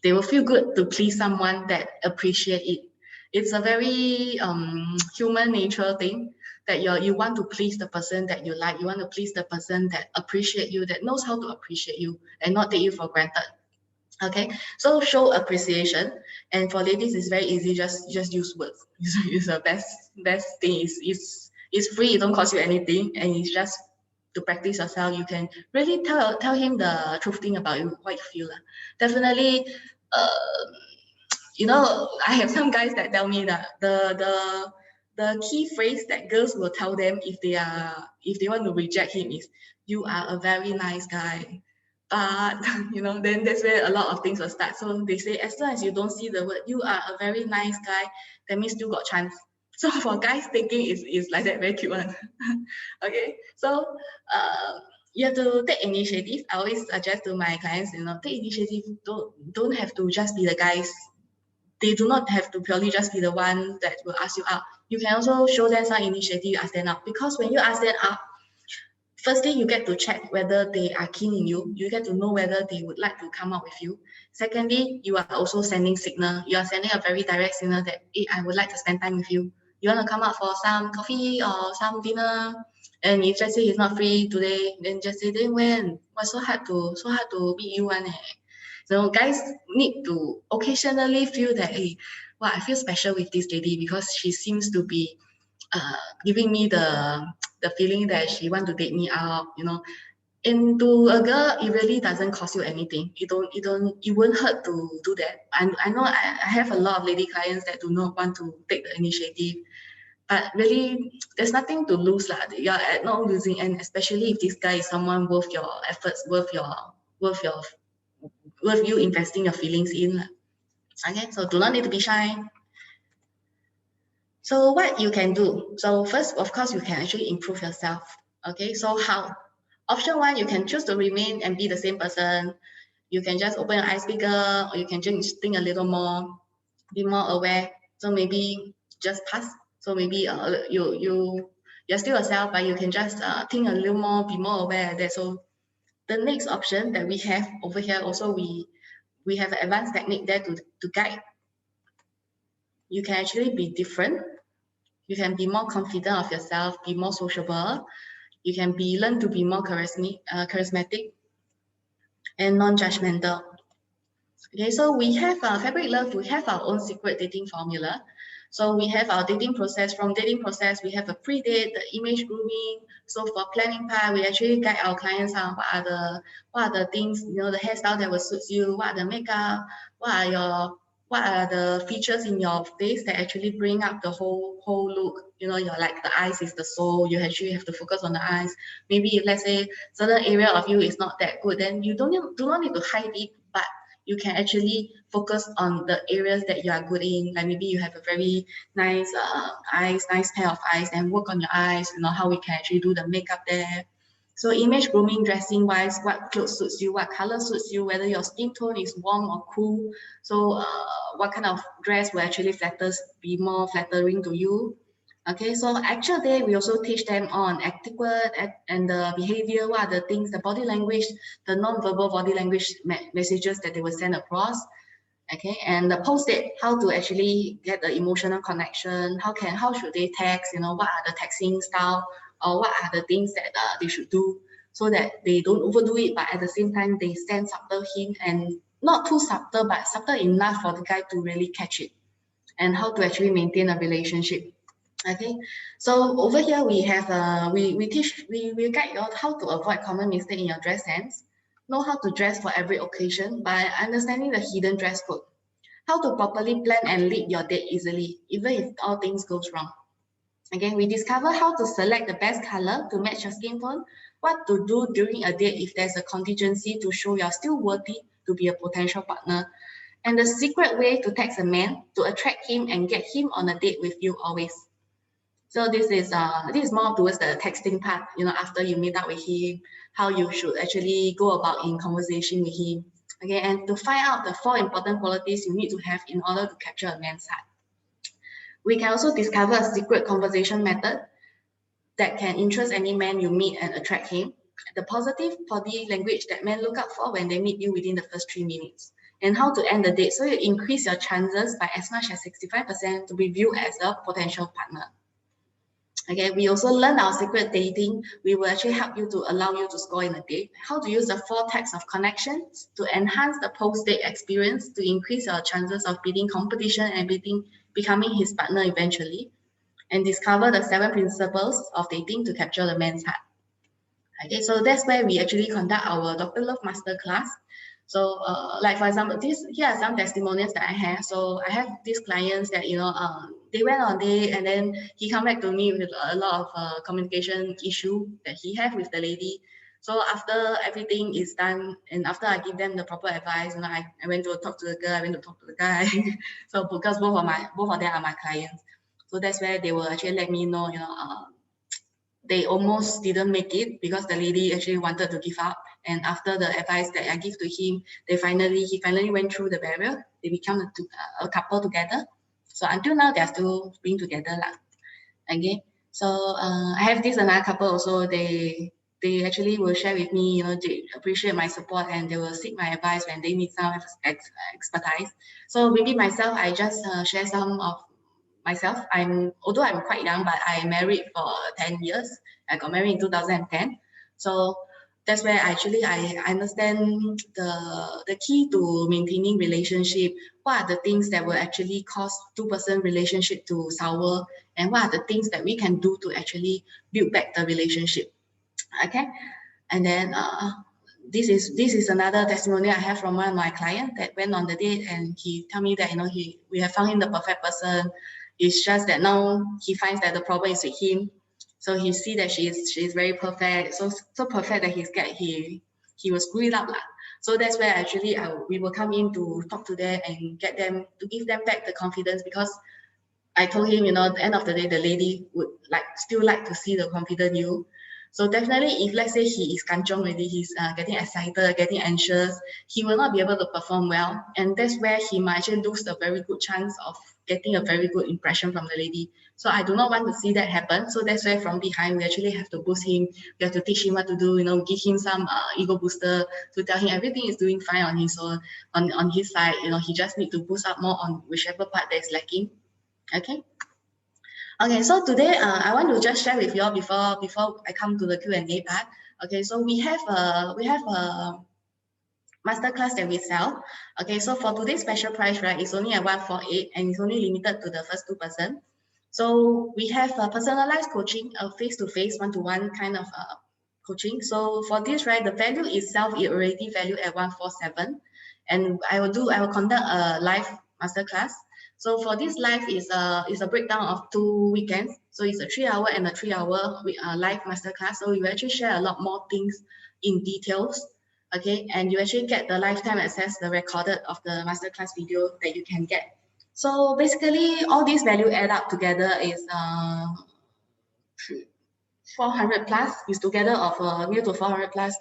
they will feel good to please someone that appreciate it. It's a very human nature thing that you want to please the person that you like. You want to please the person that appreciate you, that knows how to appreciate you and not take you for granted. Okay, so show appreciation. And for ladies, it's very easy. Just use words. It's the best thing. It's free. It don't cost you anything, and it's just to practice yourself. You can really tell him the truth thing about you, what you feel. Definitely, you know, I have some guys that tell me that the key phrase that girls will tell them if they want to reject him is, "You are a very nice guy." But you know, then that's where a lot of things will start. So they say, as long as you don't see the word "you are a very nice guy," that means you got chance. So for guys thinking is like that, very cute one. Okay, so you have to take initiative. I always suggest to my clients, you know, take initiative. Don't have to just be the guys. They do not have to purely just be the one that will ask you out. You can also show them some initiative, ask them out. Because when you ask them out, firstly, you get to check whether they are keen in you. You get to know whether they would like to come out with you. Secondly, you are also sending signal. You are sending a very direct signal that, hey, I would like to spend time with you. You want to come out for some coffee or some dinner? And if let's say he's not free today, then just say, then when? What's so hard to meet you one? So guys need to occasionally feel that, hey, well, I feel special with this lady because she seems to be giving me the feeling that she want to date me out, you know. And to a girl, it really doesn't cost you anything. It won't hurt to do that. I know I have a lot of lady clients that do not want to take the initiative, but really there's nothing to lose lah. You're at not losing, and especially if this guy is someone worth your efforts, worth you investing your feelings in. Okay, so do not need to be shy. So what you can do? So first, of course, you can actually improve yourself. Okay, so how? Option one, you can choose to remain and be the same person. You can just open your eyes bigger, or you can just think a little more, be more aware. So maybe just pass. So maybe you're still yourself, but you can just think a little more, be more aware of that. So the next option that we have over here also, we have an advanced technique there to guide. You can actually be different. You can be more confident of yourself, be more sociable. You can learn to be more charismatic and non-judgmental. Okay, so we have Fabrique Love, we have our own secret dating formula. So we have our dating process. From dating process, we have a pre-date, the image grooming. So for planning part, we actually guide our clients on what are the things, you know, the hairstyle that will suit you, what are the makeup, what are the features in your face that actually bring up the whole look. You know, you're like the eyes is the soul. You actually have to focus on the eyes. Maybe if let's say certain area of you is not that good, then you do not need to hide it, but you can actually focus on the areas that you are good in. Like maybe you have a very nice nice pair of eyes, and work on your eyes. You know how we can actually do the makeup there. So image grooming, dressing wise, what clothes suits you, what color suits you, whether your skin tone is warm or cool. So what kind of dress will actually be more flattering to you. Okay, so actual day, we also teach them on etiquette and the behavior, what are the things, the body language, the non-verbal body language messages that they will send across. Okay, and the post-it, how to actually get the emotional connection, how should they text, you know, what are the texting style, or what are the things that they should do, so that they don't overdo it, but at the same time they send subtle hint, and not too subtle, but subtle enough for the guy to really catch it, and how to actually maintain a relationship. Okay, so over here we have we guide you how to avoid common mistake in your dress sense, know how to dress for every occasion by understanding the hidden dress code, how to properly plan and lead your date easily, even if all things goes wrong. Again, we discover how to select the best color to match your skin tone, what to do during a date if there's a contingency to show you're still worthy to be a potential partner, and the secret way to text a man to attract him and get him on a date with you always. So this is more towards the texting part, you know, after you meet up with him, how you should actually go about in conversation with him. Okay, and to find out the 4 important qualities you need to have in order to capture a man's heart. We can also discover a secret conversation method that can interest any man you meet and attract him. The positive body language that men look out for when they meet you within the first 3 minutes. And how to end the date so you increase your chances by as much as 65% to be viewed as a potential partner. Okay, we also learn our secret dating. We will actually help you to allow you to score in a date. How to use the 4 types of connections to enhance the post-date experience to increase your chances of beating competition and becoming his partner eventually. And discover the 7 principles of dating to capture the man's heart. Okay, so that's where we actually conduct our Dr. Love Masterclass. So like for example, here are some testimonials that I have. So I have these clients that, you know, they went on date and then he come back to me with a lot of communication issue that he had with the lady. So after everything is done and after I give them the proper advice, you know, I went to talk to the girl, I went to talk to the guy. So because both of them are my clients. So that's where they will actually let me know, you know, they almost didn't make it because the lady actually wanted to give up. And after the advice that I give to him, he finally went through the barrier. They become a couple together. So until now, they're still being together. Okay. So I have this another couple also. They actually will share with me, you know, they appreciate my support and they will seek my advice when they need some expertise. So maybe myself, I just share some of myself. Although I'm quite young, but I married for 10 years. I got married in 2010. So that's where I understand the key to maintaining relationship. What are the things that will actually cause 2-person relationship to sour, and what are the things that we can do to actually build back the relationship. Okay, and then this is another testimony I have from one of my clients that went on the date and he told me that, you know, we have found him the perfect person. It's just that now he finds that the problem is with him. So he see that she is very perfect, so perfect that he will screw it up lah. So that's where actually we will come in to talk to them and get them to give them back the confidence, because I told him, you know, at the end of the day, the lady would still like to see the confident you. So definitely, if let's say he is kanchong already, he's getting excited, getting anxious, he will not be able to perform well, and that's where he might actually lose a very good chance of getting a very good impression from the lady. So I do not want to see that happen. So that's why from behind we actually have to boost him. We have to teach him what to do. You know, give him some ego booster to tell him everything is doing fine on his own, on his side. You know, he just need to boost up more on whichever part that is lacking. Okay. Okay, so today I want to just share with you all before I come to the Q&A part. Okay, so we have a masterclass that we sell. Okay, so for today's special price, right, it's only at 148 and it's only limited to the first 2%. So we have a personalized coaching, a face-to-face, one-to-one kind of coaching. So for this, right, the value itself is already valued at 147, and I will conduct a live masterclass. So for this live is a breakdown of 2 weekends. So it's a 3-hour and a 3-hour live masterclass. So you actually share a lot more things in details. Okay, and you actually get the lifetime access, the recorded of the masterclass video that you can get. So basically, all these value add up together is 400 plus. Is together of near to 400 plus.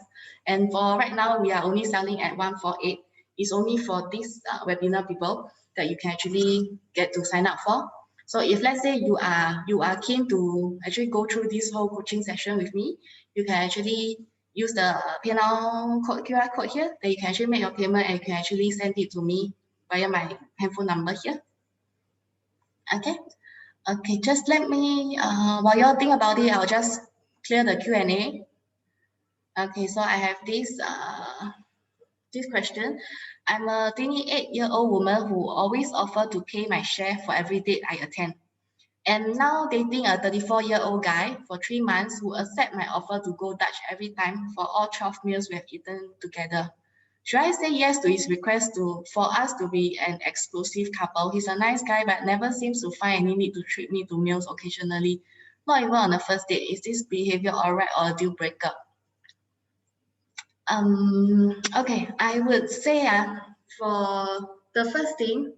And for right now, we are only selling at 148. It's only for this webinar people that you can actually get to sign up for. So if let's say you are keen to actually go through this whole coaching session with me, you can actually use the PayNow QR code here. That you can actually make your payment and you can actually send it to me via my handphone number here. Okay. Okay, just let me, while y'all think about it, I'll just clear the Q&A. Okay, so I have this question. I'm a 28-year-old woman who always offer to pay my share for every date I attend. And now dating a 34-year-old guy for 3 months who accept my offer to go Dutch every time for all 12 meals we have eaten together. Should I say yes to his request for us to be an exclusive couple? He's a nice guy, but never seems to find any need to treat me to meals occasionally. Not even on the first date. Is this behavior alright or a deal breaker? Okay, I would say for the first thing,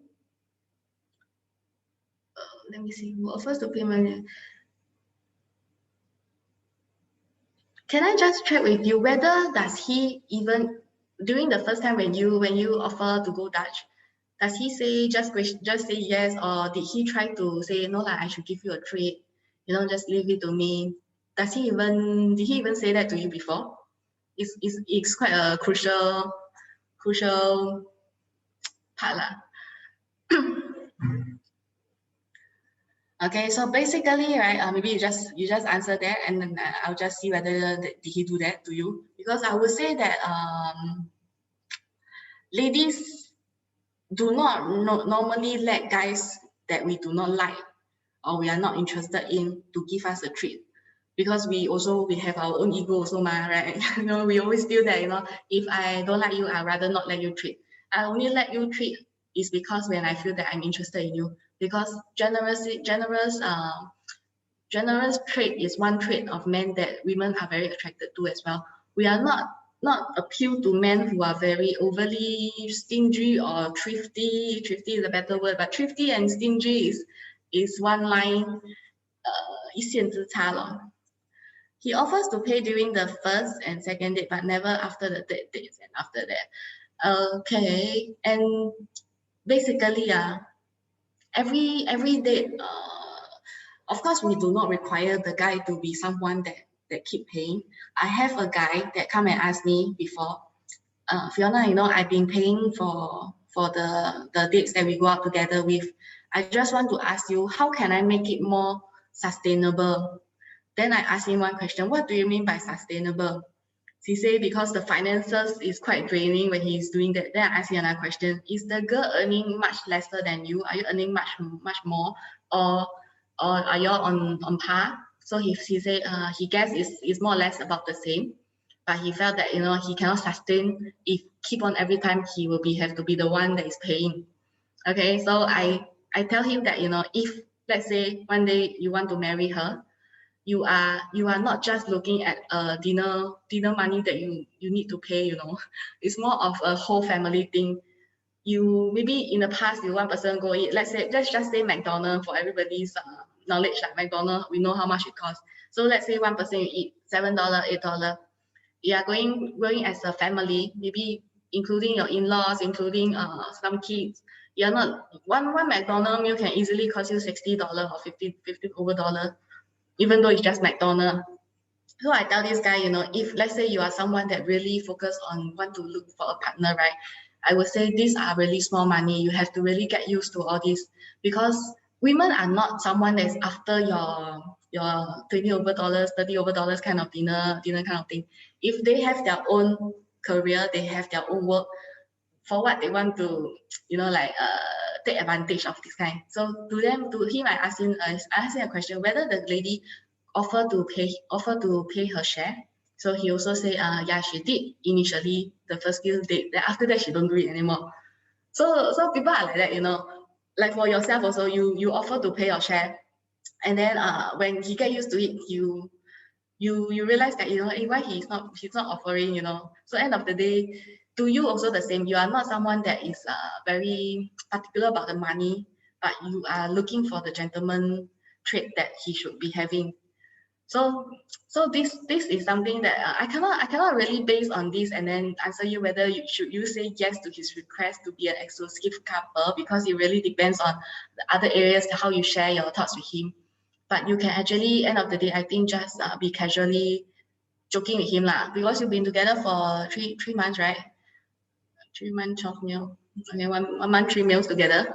let me see, who offers to pay my... Can I just check with you whether does he even, during the first time when you offer to go Dutch, does he say just say yes, or did he try to say no, like I should give you a treat, just leave it to me? Did he even say that to you before? It's quite a crucial part lah. Okay, so basically, right, maybe you just answer that, and then I'll just see whether did he do that to you. Because I would say that ladies do not normally let guys that we do not like or we are not interested in to give us a treat, because we have our own ego also, right? We always feel that if I don't like you, I'd rather not let you treat. I only let you treat is because when I feel that I'm interested in you, because generous trait is one trait of men that women are very attracted to as well. We are not appeal to men who are very overly stingy or thrifty. Thrifty is a better word, but thrifty and stingy is one line, 一线之差了. He offers to pay during the first and second date, but never after the third dates and after that. Okay, and basically, every date, of course, we do not require the guy to be someone that keep paying. I have a guy that come and ask me before, Fiona, I've been paying for the dates that we go out together with. I just want to ask you, how can I make it more sustainable? Then I asked him one question, what do you mean by sustainable? He said because the finances is quite draining when he's doing that. Then I asked him another question, is the girl earning much lesser than you? Are you earning much more? Or are you on par? So he said he guessed it's more or less about the same, but he felt that he cannot sustain if keep on every time he will have to be the one that is paying. Okay, so I tell him that if let's say one day you want to marry her, you are not just looking at dinner money that you need to pay. It's more of a whole family thing. You maybe in the past one person go eat, let's just say McDonald's, for everybody's knowledge, like McDonald's, we know how much it costs. So let's say one person you eat $7, $8. You are going as a family, maybe including your in-laws, including some kids. You're not one McDonald's meal can easily cost you $60 or $50 over dollars, even though it's just McDonald's. So I tell this guy, if let's say you are someone that really focus on want to look for a partner, right? I would say these are really small money. You have to really get used to all this, because women are not someone that's after your $20 over, $30 over kind of dinner kind of thing. If they have their own career, they have their own work, for what they want to, take advantage of this kind. So to him, I asked him a question whether the lady offer to pay her share. So he also say, yeah, she did initially the first few dates. Then after that, she don't do it anymore. So people are like that, like for yourself also, you offer to pay your share, and then when he get used to it, you realize that why he's not offering. So end of the day, to you also the same. You are not someone that is very particular about the money, but you are looking for the gentleman trait that he should be having. So this is something that I cannot really base on this and then answer you whether you say yes to his request to be an exclusive couple, because it really depends on the other areas, how you share your thoughts with him. But you can actually, end of the day, I think just be casually joking with him lah, because you've been together for three months, right? 3 months, 12 meal. Okay, one month, 3 meals together.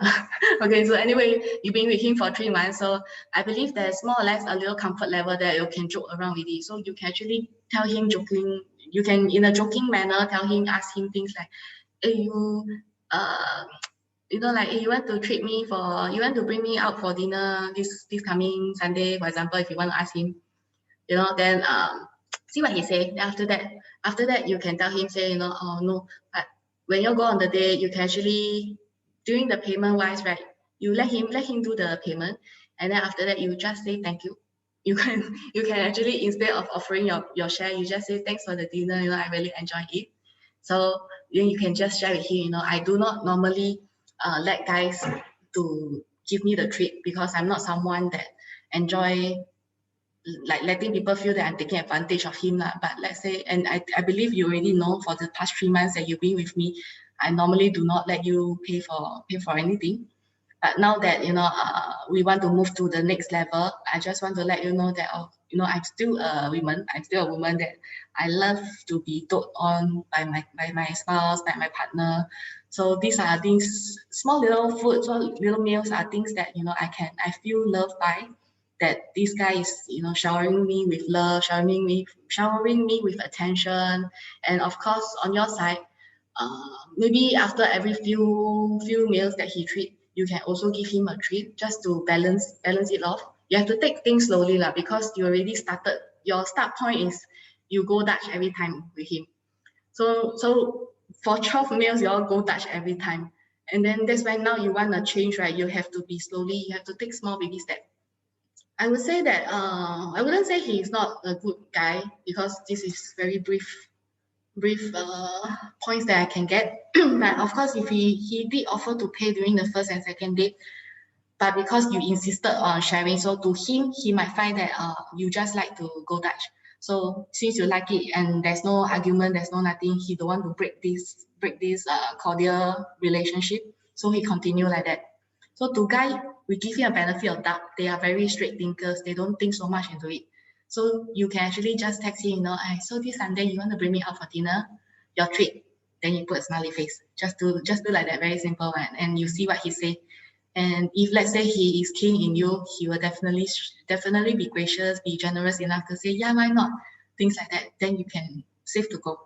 Okay, so anyway, you've been with him for 3 months. So I believe there's more or less a little comfort level that you can joke around with it. So you can actually tell him joking, you can in a joking manner tell him, ask him things like, hey, uh, like, hey, you want to bring me out for dinner this coming Sunday, for example, if you want to ask him, then see what he say. Then after that, you can tell him, say, oh no, but when you go on the day, you can actually, during the payment wise, right, you let him do the payment, and then after that, you just say thank you. You can actually, instead of offering your share, you just say thanks for the dinner, I really enjoyed it. So then you can just share with him, I do not normally let guys to give me the treat, because I'm not someone that enjoy like letting people feel that I'm taking advantage of him lah. But let's say, and I believe you already know for the past 3 months that you've been with me, I normally do not let you pay for anything. But now that we want to move to the next level, I just want to let you know that I'm still a woman. I'm still a woman that I love to be doted on by my spouse, by my partner. So these are things, small little foods or little meals are things that I feel loved by. That this guy is showering me with love, showering me with attention, and of course on your side, maybe after every few meals that he treat, you can also give him a treat just to balance it off. You have to take things slowly lah, because you already started. Your start point is you go Dutch every time with him. So for 12 meals, you all go Dutch every time, and then that's when now you want to change, right? You have to be slowly. You have to take small baby steps. I would say that I wouldn't say he's not a good guy, because this is very brief points that I can get. But of course, if he did offer to pay during the first and second date, but because you insisted on sharing, so to him, he might find that you just like to go Dutch. So since you like it and there's no argument, there's no nothing, he don't want to break this cordial relationship. So he continue like that. So to guy, we give him a benefit of doubt. They are very straight thinkers. They don't think so much into it. So you can actually just text him, so this Sunday you want to bring me out for dinner, your treat. Then you put a smiley face. Just do like that, very simple one, and you see what he say. And if let's say he is keen in you, he will definitely be gracious, be generous enough to say, yeah, why not? Things like that. Then you can safe to go.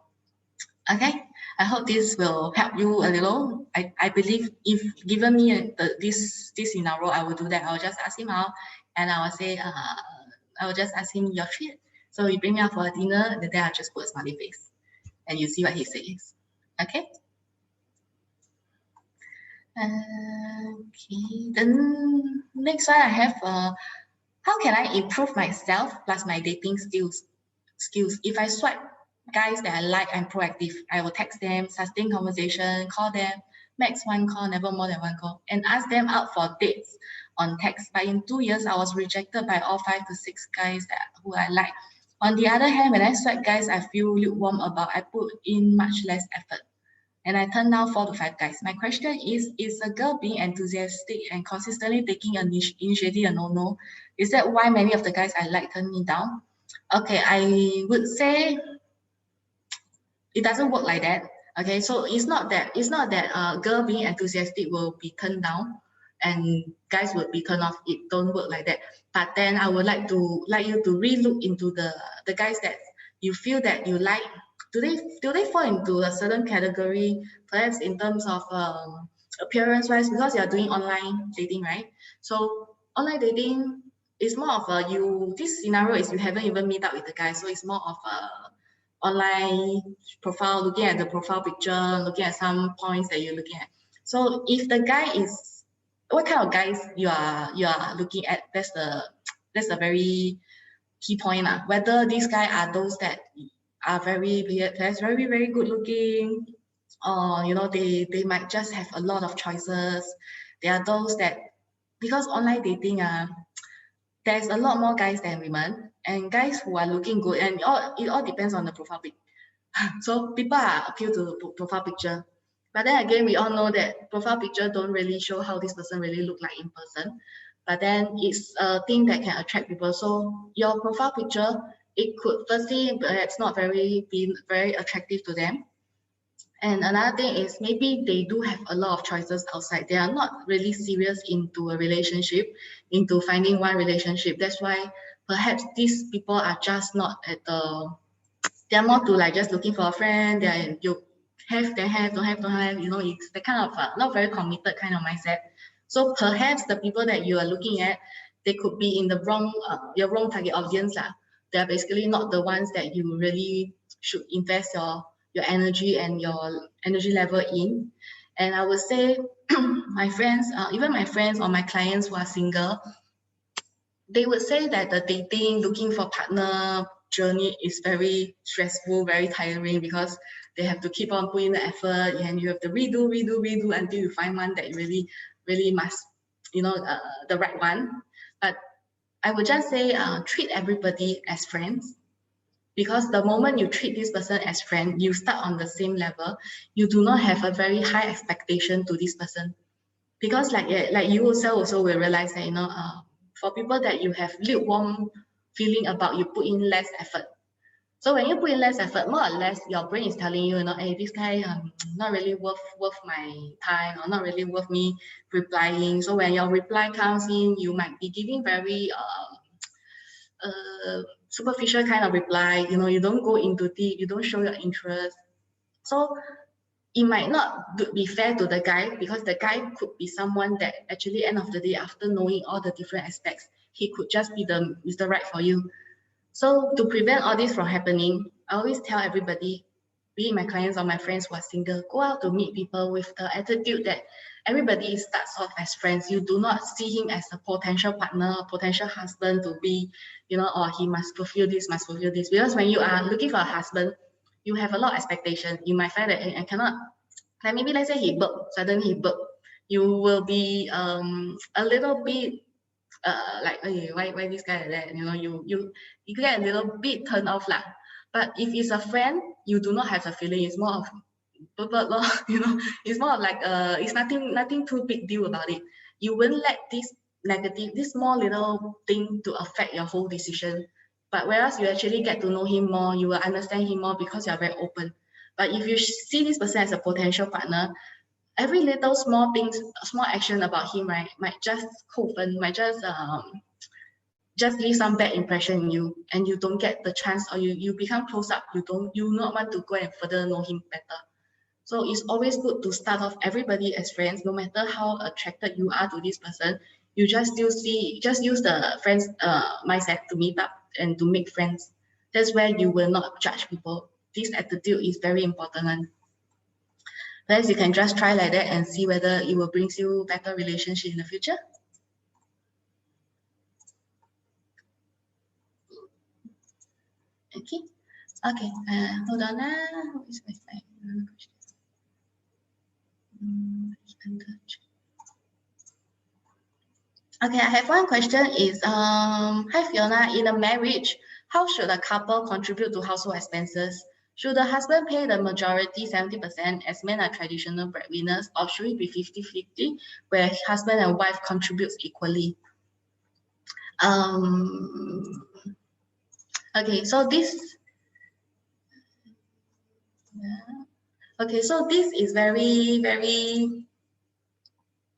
Okay, I hope this will help you a little. I believe if given me this scenario, I will do that. I'll just ask him out, and I will say, I will just ask him your treat. So you bring me out for a dinner, then I'll just put a smiley face, and you see what he says. Okay. Okay. Then next one I have how can I improve myself plus my dating skills? If I swipe guys that I like, I'm proactive. I will text them, sustain conversation, call them, max 1 call, never more than 1 call, and ask them out for dates on text. But in 2 years, I was rejected by all 5 to 6 guys who I like. On the other hand, when I swipe guys I feel lukewarm about, I put in much less effort. And I turned down 4 to 5 guys. My question is a girl being enthusiastic and consistently taking an initiative a no-no? Is that why many of the guys I like turn me down? Okay, I would say it doesn't work like that. Okay, so it's not that a girl being enthusiastic will be turned down and guys would be turned off. It don't work like that. But then I would like you to re-look into the guys that you feel that you like. Do they fall into a certain category, perhaps in terms of appearance wise, because you are doing online dating, right? So online dating is more of this scenario is you haven't even meet up with the guy, so it's more of a online profile, looking at the profile picture, looking at some points that you're looking at. So if the guy is, what kind of guys you are looking at, that's a very key point. Whether these guys are those that are very very good looking, or they might just have a lot of choices. There are those that, because online dating there's a lot more guys than women, and guys who are looking good, and it all depends on the profile pic. So people are appeal to the profile picture, but then again, we all know that profile picture don't really show how this person really look like in person. But then it's a thing that can attract people. So your profile picture, it could firstly perhaps not be very attractive to them, And another thing is maybe they do have a lot of choices outside. They are not really serious into a relationship, into finding one relationship. That's why perhaps these people are just not at the, they're more to like just looking for a friend. They're, you have, they have, don't have, don't have, you know, it's the kind of not very committed kind of mindset. So perhaps the people that you are looking at, they could be in the wrong, your wrong target audience. They're basically not the ones that you really should invest your energy and your energy level in. And I would say my friends, even my friends or my clients who are single, they would say that the dating, looking for partner journey is very stressful, very tiring, because they have to keep on putting the effort and you have to redo until you find one that you really must, you know, the right one. But I would just say treat everybody as friends, because the moment you treat this person as friend, you start on the same level. You do not have a very high expectation to this person, because like you also will realize that, you know, for people that you have lukewarm feeling about, you put in less effort. So when you put in less effort, more or less your brain is telling you, you know, hey, this guy not really worth my time, or not really worth me replying. So when your reply comes in, you might be giving very superficial kind of reply. You know, you don't go into deep, you don't show your interest. So it might not be fair to the guy, because the guy could be someone that actually end of the day, after knowing all the different aspects, he could just be the Mr. Right for you. So to prevent all this from happening, I always tell everybody, be it my clients or my friends who are single, go out to meet people with the attitude that everybody starts off as friends. You do not see him as a potential partner, potential husband to be, you know, or he must fulfill this, must fulfill this. Because when you are looking for a husband, you have a lot of expectation. You might find that I cannot, like maybe let's say he burp, suddenly he burp. You will be a little bit like, hey, why this guy like that? You know, you get a little bit turned off lah. But if it's a friend, you do not have a feeling. It's more of you know, it's more of like it's nothing too big deal about it. You won't let this small little thing to affect your whole decision. But whereas you actually get to know him more, you will understand him more because you are very open. But if you see this person as a potential partner, every little small things, small action about him, right, might just just leave some bad impression in you, and you don't get the chance, or you become close up. You not want to go and further know him better. So it's always good to start off everybody as friends, no matter how attracted you are to this person. You just use the friends mindset to meet up and to make friends. That's where you will not judge people. This attitude is very important. Perhaps you can just try like that and see whether it will bring you better relationship in the future. Okay. Okay. Hold on. Where's my Okay, I have one question is, hi Fiona, in a marriage, how should a couple contribute to household expenses? Should the husband pay the majority 70% as men are traditional breadwinners, or should it be 50-50 where husband and wife contributes equally? Okay, so this is very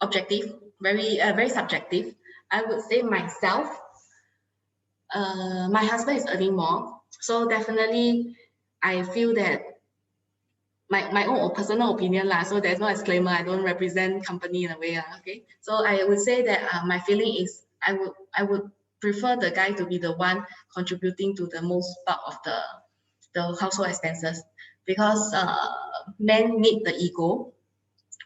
objective, very subjective. I would say myself, my husband is earning more, so definitely I feel that my own personal opinion lah. So there's no disclaimer. I don't represent company in a way lah. Okay, so I would say that my feeling is I would prefer the guy to be the one contributing to the most part of the household expenses, because men need the ego.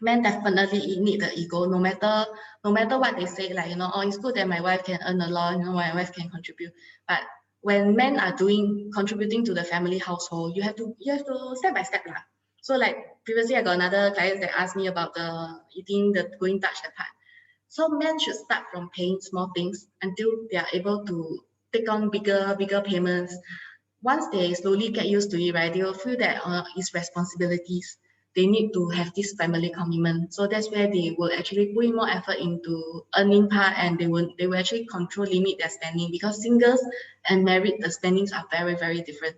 Men definitely need the ego, no matter what they say, like, you know, oh, it's good that my wife can earn a lot, you know, my wife can contribute. But when men are contributing to the family household, you have to step by step lah. So like previously I got another client that asked me about the eating, the going Dutch, that part. So men should start from paying small things until they are able to take on bigger payments. Once they slowly get used to it, right, they will feel that it's responsibilities. They need to have this family commitment. So that's where they will actually put in more effort into earning part, and they will actually limit their spending, because singles and married, the spendings are very different.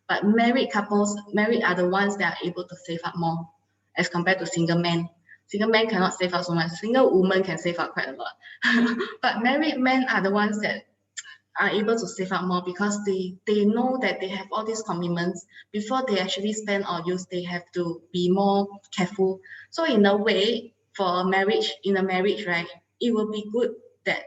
But married couples, are the ones that are able to save up more. as compared to single men. Single men cannot save up so much. Single women can save up quite a lot. But married men are the ones that are able to save up more because they know that they have all these commitments. Before they actually spend or use, they have to be more careful. So in a way, for a marriage, in a marriage, right, it will be good that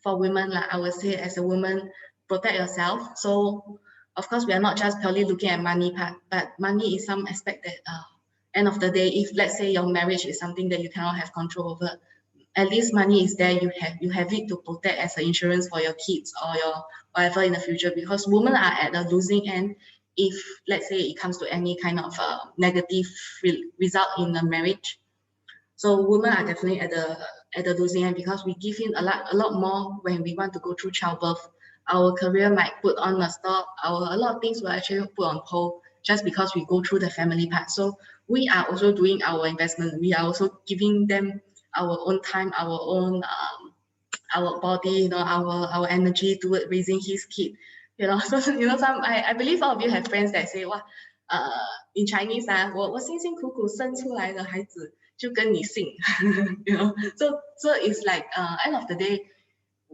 for women, like I would say, as a woman, protect yourself. So of course, we are not just purely looking at money part, but money is some aspect that end of the day, if let's say your marriage is something that you cannot have control over, at least money is there. You have it to protect as an insurance for your kids or your whatever in the future. Because women are at the losing end if let's say it comes to any kind of negative result in the marriage. So women are definitely at the losing end because we give in a lot more when we want to go through childbirth. Our career might put on a stop. A lot of things will actually put on hold just because we go through the family part. So we are also doing our investment. We are also giving them our own time, our own our body, you know, our energy toward raising his kid. You know, so you know, I believe all of you have friends that say, "Wow, in Chinese 我辛辛苦苦生出来的孩子就跟你姓," you know. So it's like end of the day,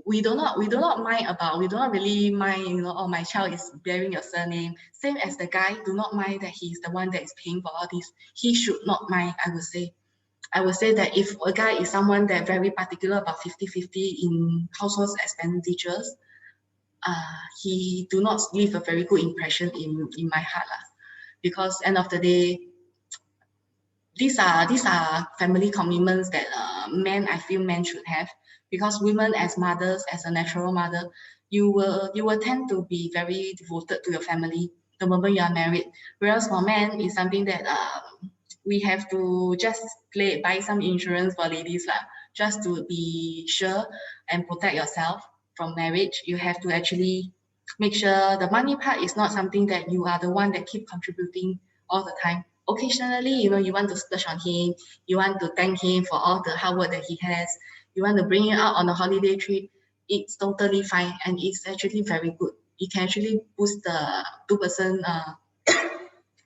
we do not really mind, you know, oh, my child is bearing your surname. Same as the guy do not mind that he's the one that is paying for all this. He should not mind, I would say that if a guy is someone that very particular about 50-50 in household expenditures, he do not leave a very good impression in my heart lah. Because end of the day, these are family commitments that I feel men should have. Because women as mothers, as a natural mother, you will tend to be very devoted to your family the moment you are married. Whereas for men, it's something that we have to just buy some insurance for ladies lah, just to be sure and protect yourself from marriage. You have to actually make sure the money part is not something that you are the one that keep contributing all the time. Occasionally, you know, you want to splurge on him, you want to thank him for all the hard work that he has, you want to bring him out on a holiday trip. It's totally fine and it's actually very good. It can actually boost the two-person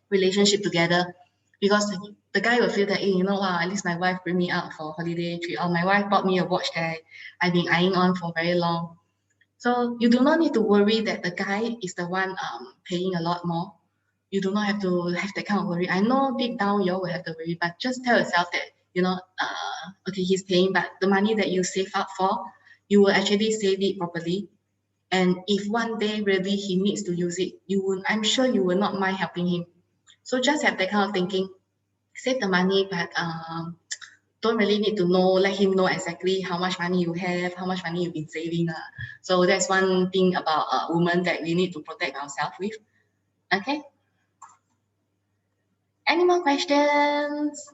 relationship together. Because the guy will feel that, hey, you know what, at least my wife bring me out for a holiday trip, or my wife bought me a watch that I've been eyeing on for very long. So you do not need to worry that the guy is the one paying a lot more. You do not have to have that kind of worry. I know deep down you all will have to worry, but just tell yourself that, you know, okay, he's paying, but the money that you save up for, you will actually save it properly. And if one day really he needs to use it, I'm sure you will not mind helping him. So just have that kind of thinking. Save the money, but don't really need to let him know exactly how much money you have, how much money you've been saving. So that's one thing about a woman that we need to protect ourselves with. Okay. Any more questions?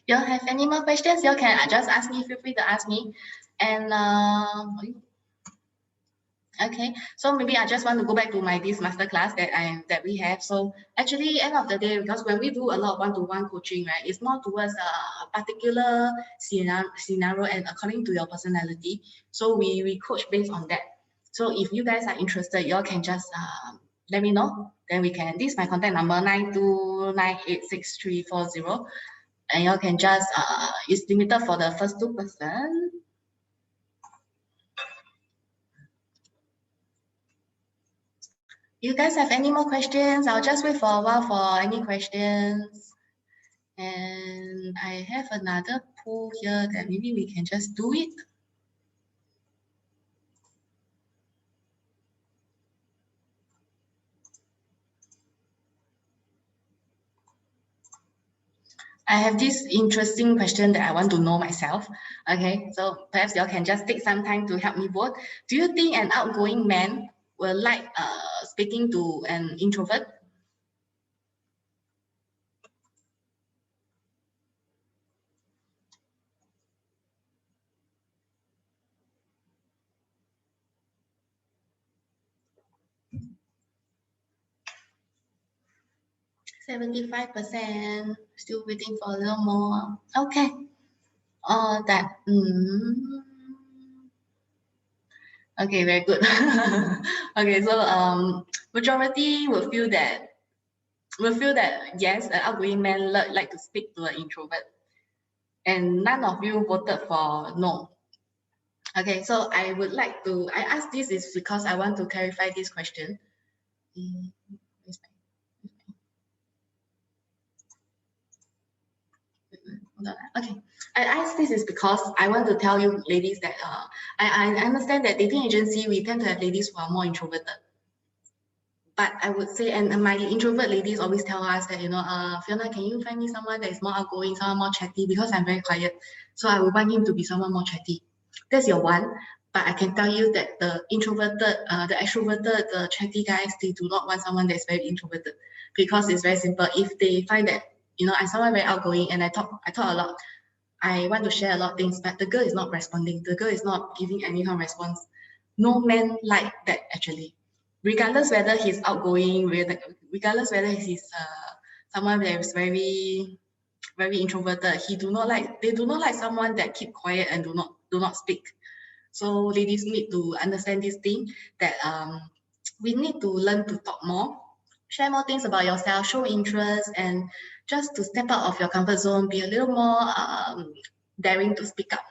You have any more questions? You can just ask me. Feel free to ask me. And okay, so maybe I just want to go back to this masterclass that we have. So actually, end of the day, because when we do a lot of one-to-one coaching, right, it's more towards a particular scenario and according to your personality. So we coach based on that. So if you guys are interested, you all can just let me know. Then we can. This is my contact number 92986340, and you all can just it's limited for the first 2 person. You guys have any more questions? I'll just wait for a while for any questions. And I have another poll here that maybe we can just do it. I have this interesting question that I want to know myself. Okay, so perhaps you all can just take some time to help me vote. Do you think an outgoing man will like speaking to an introvert? %75%, still waiting for a little more. Okay. Okay, very good. Okay, so majority will feel that yes, an outgoing man like to speak to an introvert, and none of you voted for no. Okay, so I ask this is because I want to clarify this question. Okay, I ask this is because I want to tell you ladies that I understand that dating agency, we tend to have ladies who are more introverted. But I would say, and my introvert ladies always tell us that, Fiona, can you find me someone that is more outgoing, someone more chatty, because I'm very quiet. So I would want him to be someone more chatty. That's your one. But I can tell you that the introverted, the extroverted, the chatty guys, they do not want someone that's very introverted, because it's very simple. If they find that, I'm someone very outgoing and I talk a lot, I want to share a lot of things, but the girl is not responding. The girl is not giving any kind of response. No man like that actually. Regardless whether he's outgoing, regardless whether he's someone that is very, very introverted, they do not like someone that keep quiet and do not speak. So ladies need to understand this thing, that we need to learn to talk more, share more things about yourself, show interest, and just to step out of your comfort zone, be a little more daring to speak up.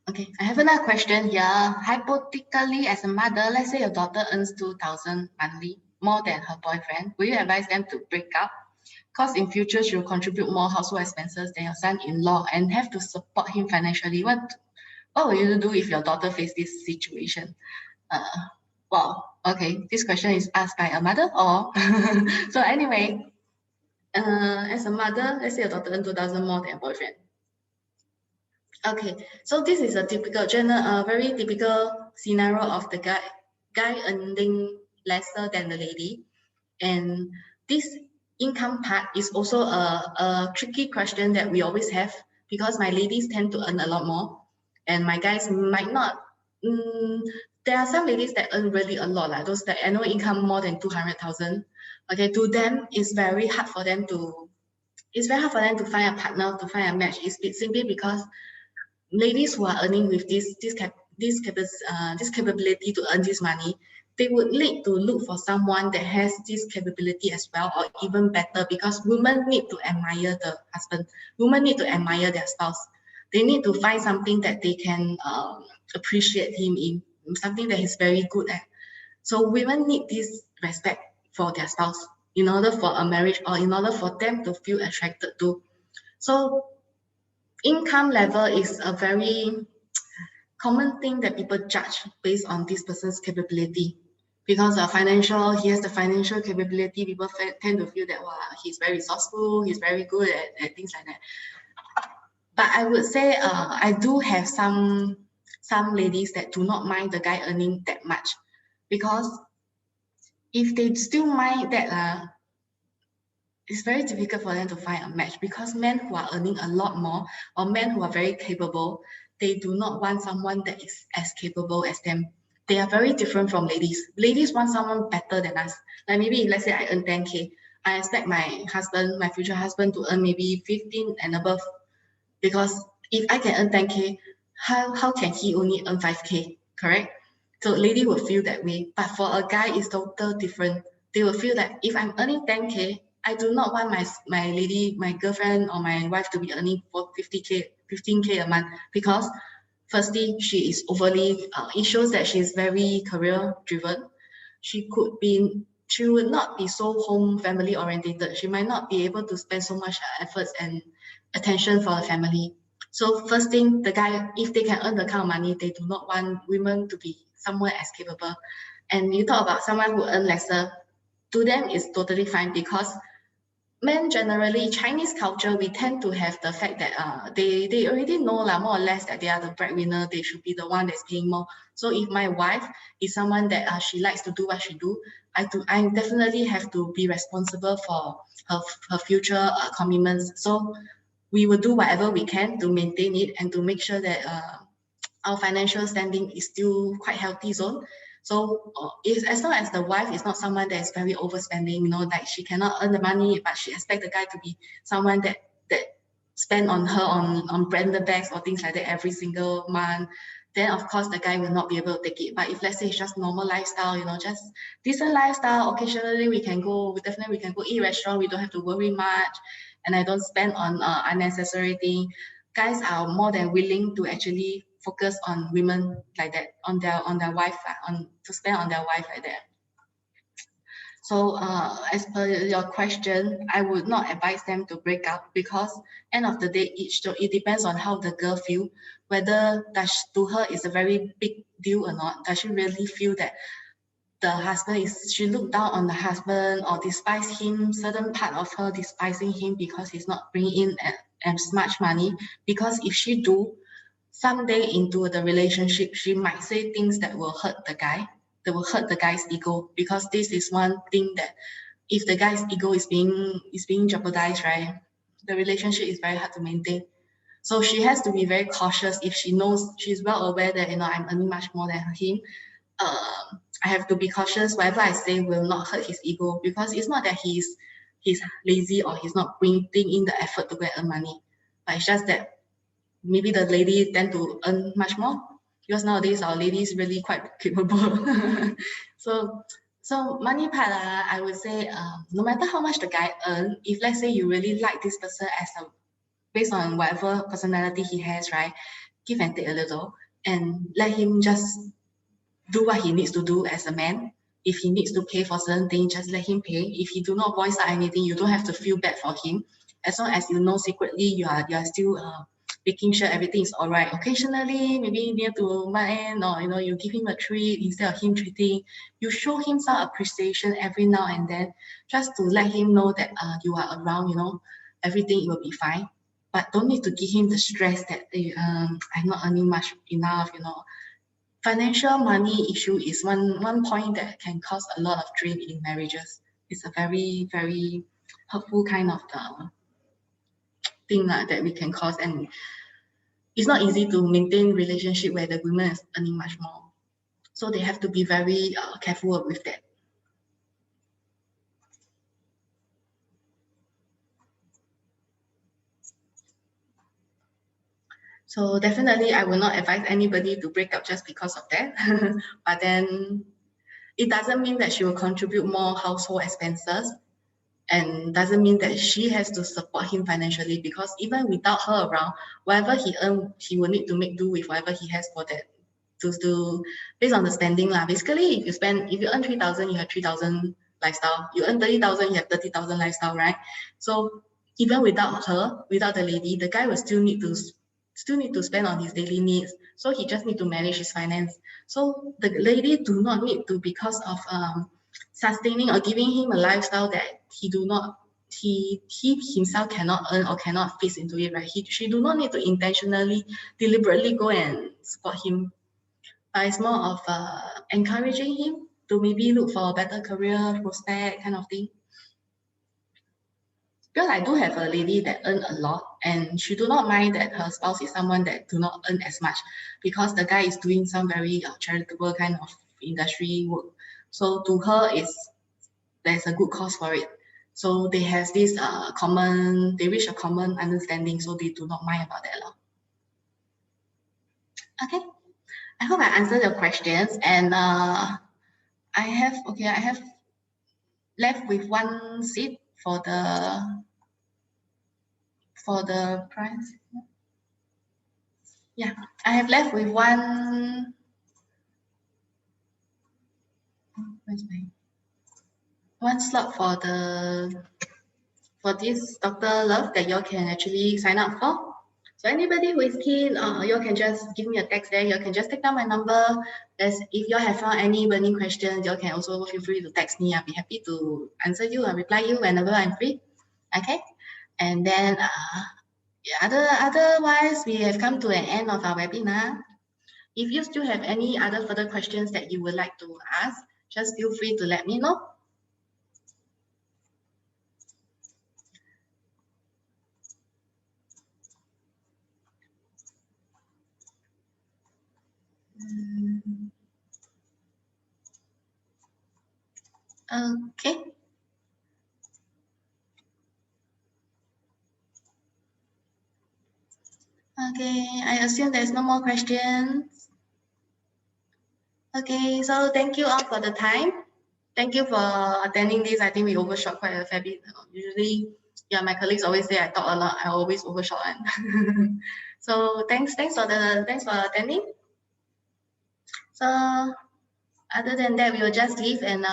Okay, I have another question here. Hypothetically, as a mother, let's say your daughter earns 2,000 monthly, more than her boyfriend. Will you advise them to break up? Because in future, she will contribute more household expenses than your son-in-law and have to support him financially. What will you do if your daughter face this situation? Wow, okay, this question is asked by a mother or so anyway, as a mother, let's say your daughter earns 2,000 more than a boyfriend. Okay, so this is a very typical scenario of the guy earning lesser than the lady, and this income part is also a tricky question that we always have, because my ladies tend to earn a lot more, and my guys might not. There are some ladies that earn really a lot, like those that annual income more than 200,000. Okay, to them it's very hard for them to. It's very hard for them to find a partner, to find a match. It's simply because ladies who are earning with this capability to earn this money, they would need to look for someone that has this capability as well, or even better, because women need to admire the husband. Women need to admire their spouse. They need to find something that they can appreciate him in, something that he's very good at. So women need this respect for their spouse in order for a marriage, or in order for them to feel attracted to. So income level is a very common thing that people judge based on this person's capability. Because he has the financial capability, people tend to feel that, wow, he's very resourceful, he's very good at things like that. But I would say I do have some ladies that do not mind the guy earning that much, because if they still mind that, it's very difficult for them to find a match, because men who are earning a lot more, or men who are very capable, they do not want someone that is as capable as them. They are very different from ladies. Ladies want someone better than us. Like maybe let's say I earn 10K, I expect my future husband to earn maybe 15 and above. Because if I can earn 10K, how can he only earn 5K? Correct? So lady will feel that way. But for a guy, it's totally different. They will feel that if I'm earning 10K, I do not want my girlfriend or my wife to be earning 50K, 15K a month, because firstly, she is it shows that she's very career driven. She would not be so home family orientated. She might not be able to spend so much efforts and attention for the family. So first thing, the guy, if they can earn the kind of money, they do not want women to be somewhere as capable. And you talk about someone who earn lesser, to them it's totally fine, because men generally, Chinese culture, we tend to have the fact that they already know more or less that they are the breadwinner, they should be the one that's paying more. So if my wife is someone that she likes to do what she do, I definitely have to be responsible for her future commitments. So we will do whatever we can to maintain it and to make sure that our financial standing is still quite healthy zone. So as long as the wife is not someone that is very overspending, like she cannot earn the money, but she expects the guy to be someone that spend on her on branded bags or things like that every single month, then of course the guy will not be able to take it. But if let's say it's just normal lifestyle, you know, just decent lifestyle, occasionally we can go, definitely we can go eat restaurant, we don't have to worry much, and I don't spend on unnecessary thing, guys are more than willing to actually focus on women like that, on their wife, to spend on their wife like that. So as per your question, I would not advise them to break up, because end of the day, it depends on how the girl feel, whether to her is a very big deal or not. Does she really feel that the husband she look down on the husband or despise him, certain part of her despising him because he's not bringing in as much money? Because if she do, someday into the relationship, she might say things that will hurt the guy, that will hurt the guy's ego, because this is one thing that if the guy's ego is being jeopardized, right, the relationship is very hard to maintain. So she has to be very cautious. If she knows, she's well aware that, you know, I'm earning much more than him, I have to be cautious. Whatever I say will not hurt his ego, because it's not that he's lazy or he's not putting in the effort to go and earn money, but it's just that maybe the lady tend to earn much more, because nowadays our ladies really quite capable. so money part, I would say, no matter how much the guy earn, if let's say you really like this person as a, based on whatever personality he has, right, give and take a little, and let him just do what he needs to do as a man. If he needs to pay for certain things, just let him pay. If he do not voice out anything, you don't have to feel bad for him. As long as you know secretly you are still making sure everything is all right. Occasionally, maybe near to my end, or you know, you give him a treat instead of him treating. You show him some appreciation every now and then, just to let him know that you are around. You know, everything will be fine. But don't need to give him the stress that I'm not earning much enough. You know, financial money issue is one point that can cause a lot of strain in marriages. It's a very, very hurtful kind of thing that we can cause, and it's not easy to maintain relationship where the woman is earning much more. So they have to be very careful with that. So definitely, I will not advise anybody to break up just because of that. But then it doesn't mean that she will contribute more household expenses, and doesn't mean that she has to support him financially, because even without her around, whatever he earn, he will need to make do with whatever he has for that, to based on the spending lah. Basically, if you earn 3,000, you have 3,000 lifestyle. You earn 30,000, you have 30,000 lifestyle, right? So even without her, without the lady, the guy will still need to spend on his daily needs. So he just need to manage his finance. So the lady do not need to, because of sustaining or giving him a lifestyle that he himself cannot earn or cannot fit into it, right? She do not need to intentionally, deliberately go and support him. It's more of encouraging him to maybe look for a better career prospect kind of thing. Because I do have a lady that earn a lot, and she do not mind that her spouse is someone that do not earn as much, because the guy is doing some very charitable kind of industry work. So to her, there's a good cause for it. So they have this they reach a common understanding, so they do not mind about that. Okay, I hope I answered your questions, and I have left with one seat for the price. Yeah, I have left with one slot for this Dr. Love that you can actually sign up for. So anybody who is keen, you can just give me a text there. You can just take down my number. If you have found any burning questions, you can also feel free to text me. I'll be happy to answer you and reply you whenever I'm free. Okay, and then otherwise, we have come to an end of our webinar. If you still have any other further questions that you would like to ask, just feel free to let me know. Okay. Okay, I assume there's no more questions. Okay, so thank you all for the time. Thank you for attending this. I think we overshot quite a fair bit. Usually, yeah, my colleagues always say I talk a lot. I always overshot. So thanks for attending. So other than that, we will just leave, and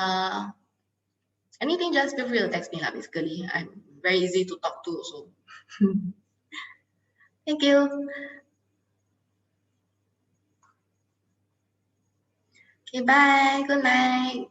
anything, just feel free to text me. Basically, I'm very easy to talk to. So thank you. Okay, bye. Good night.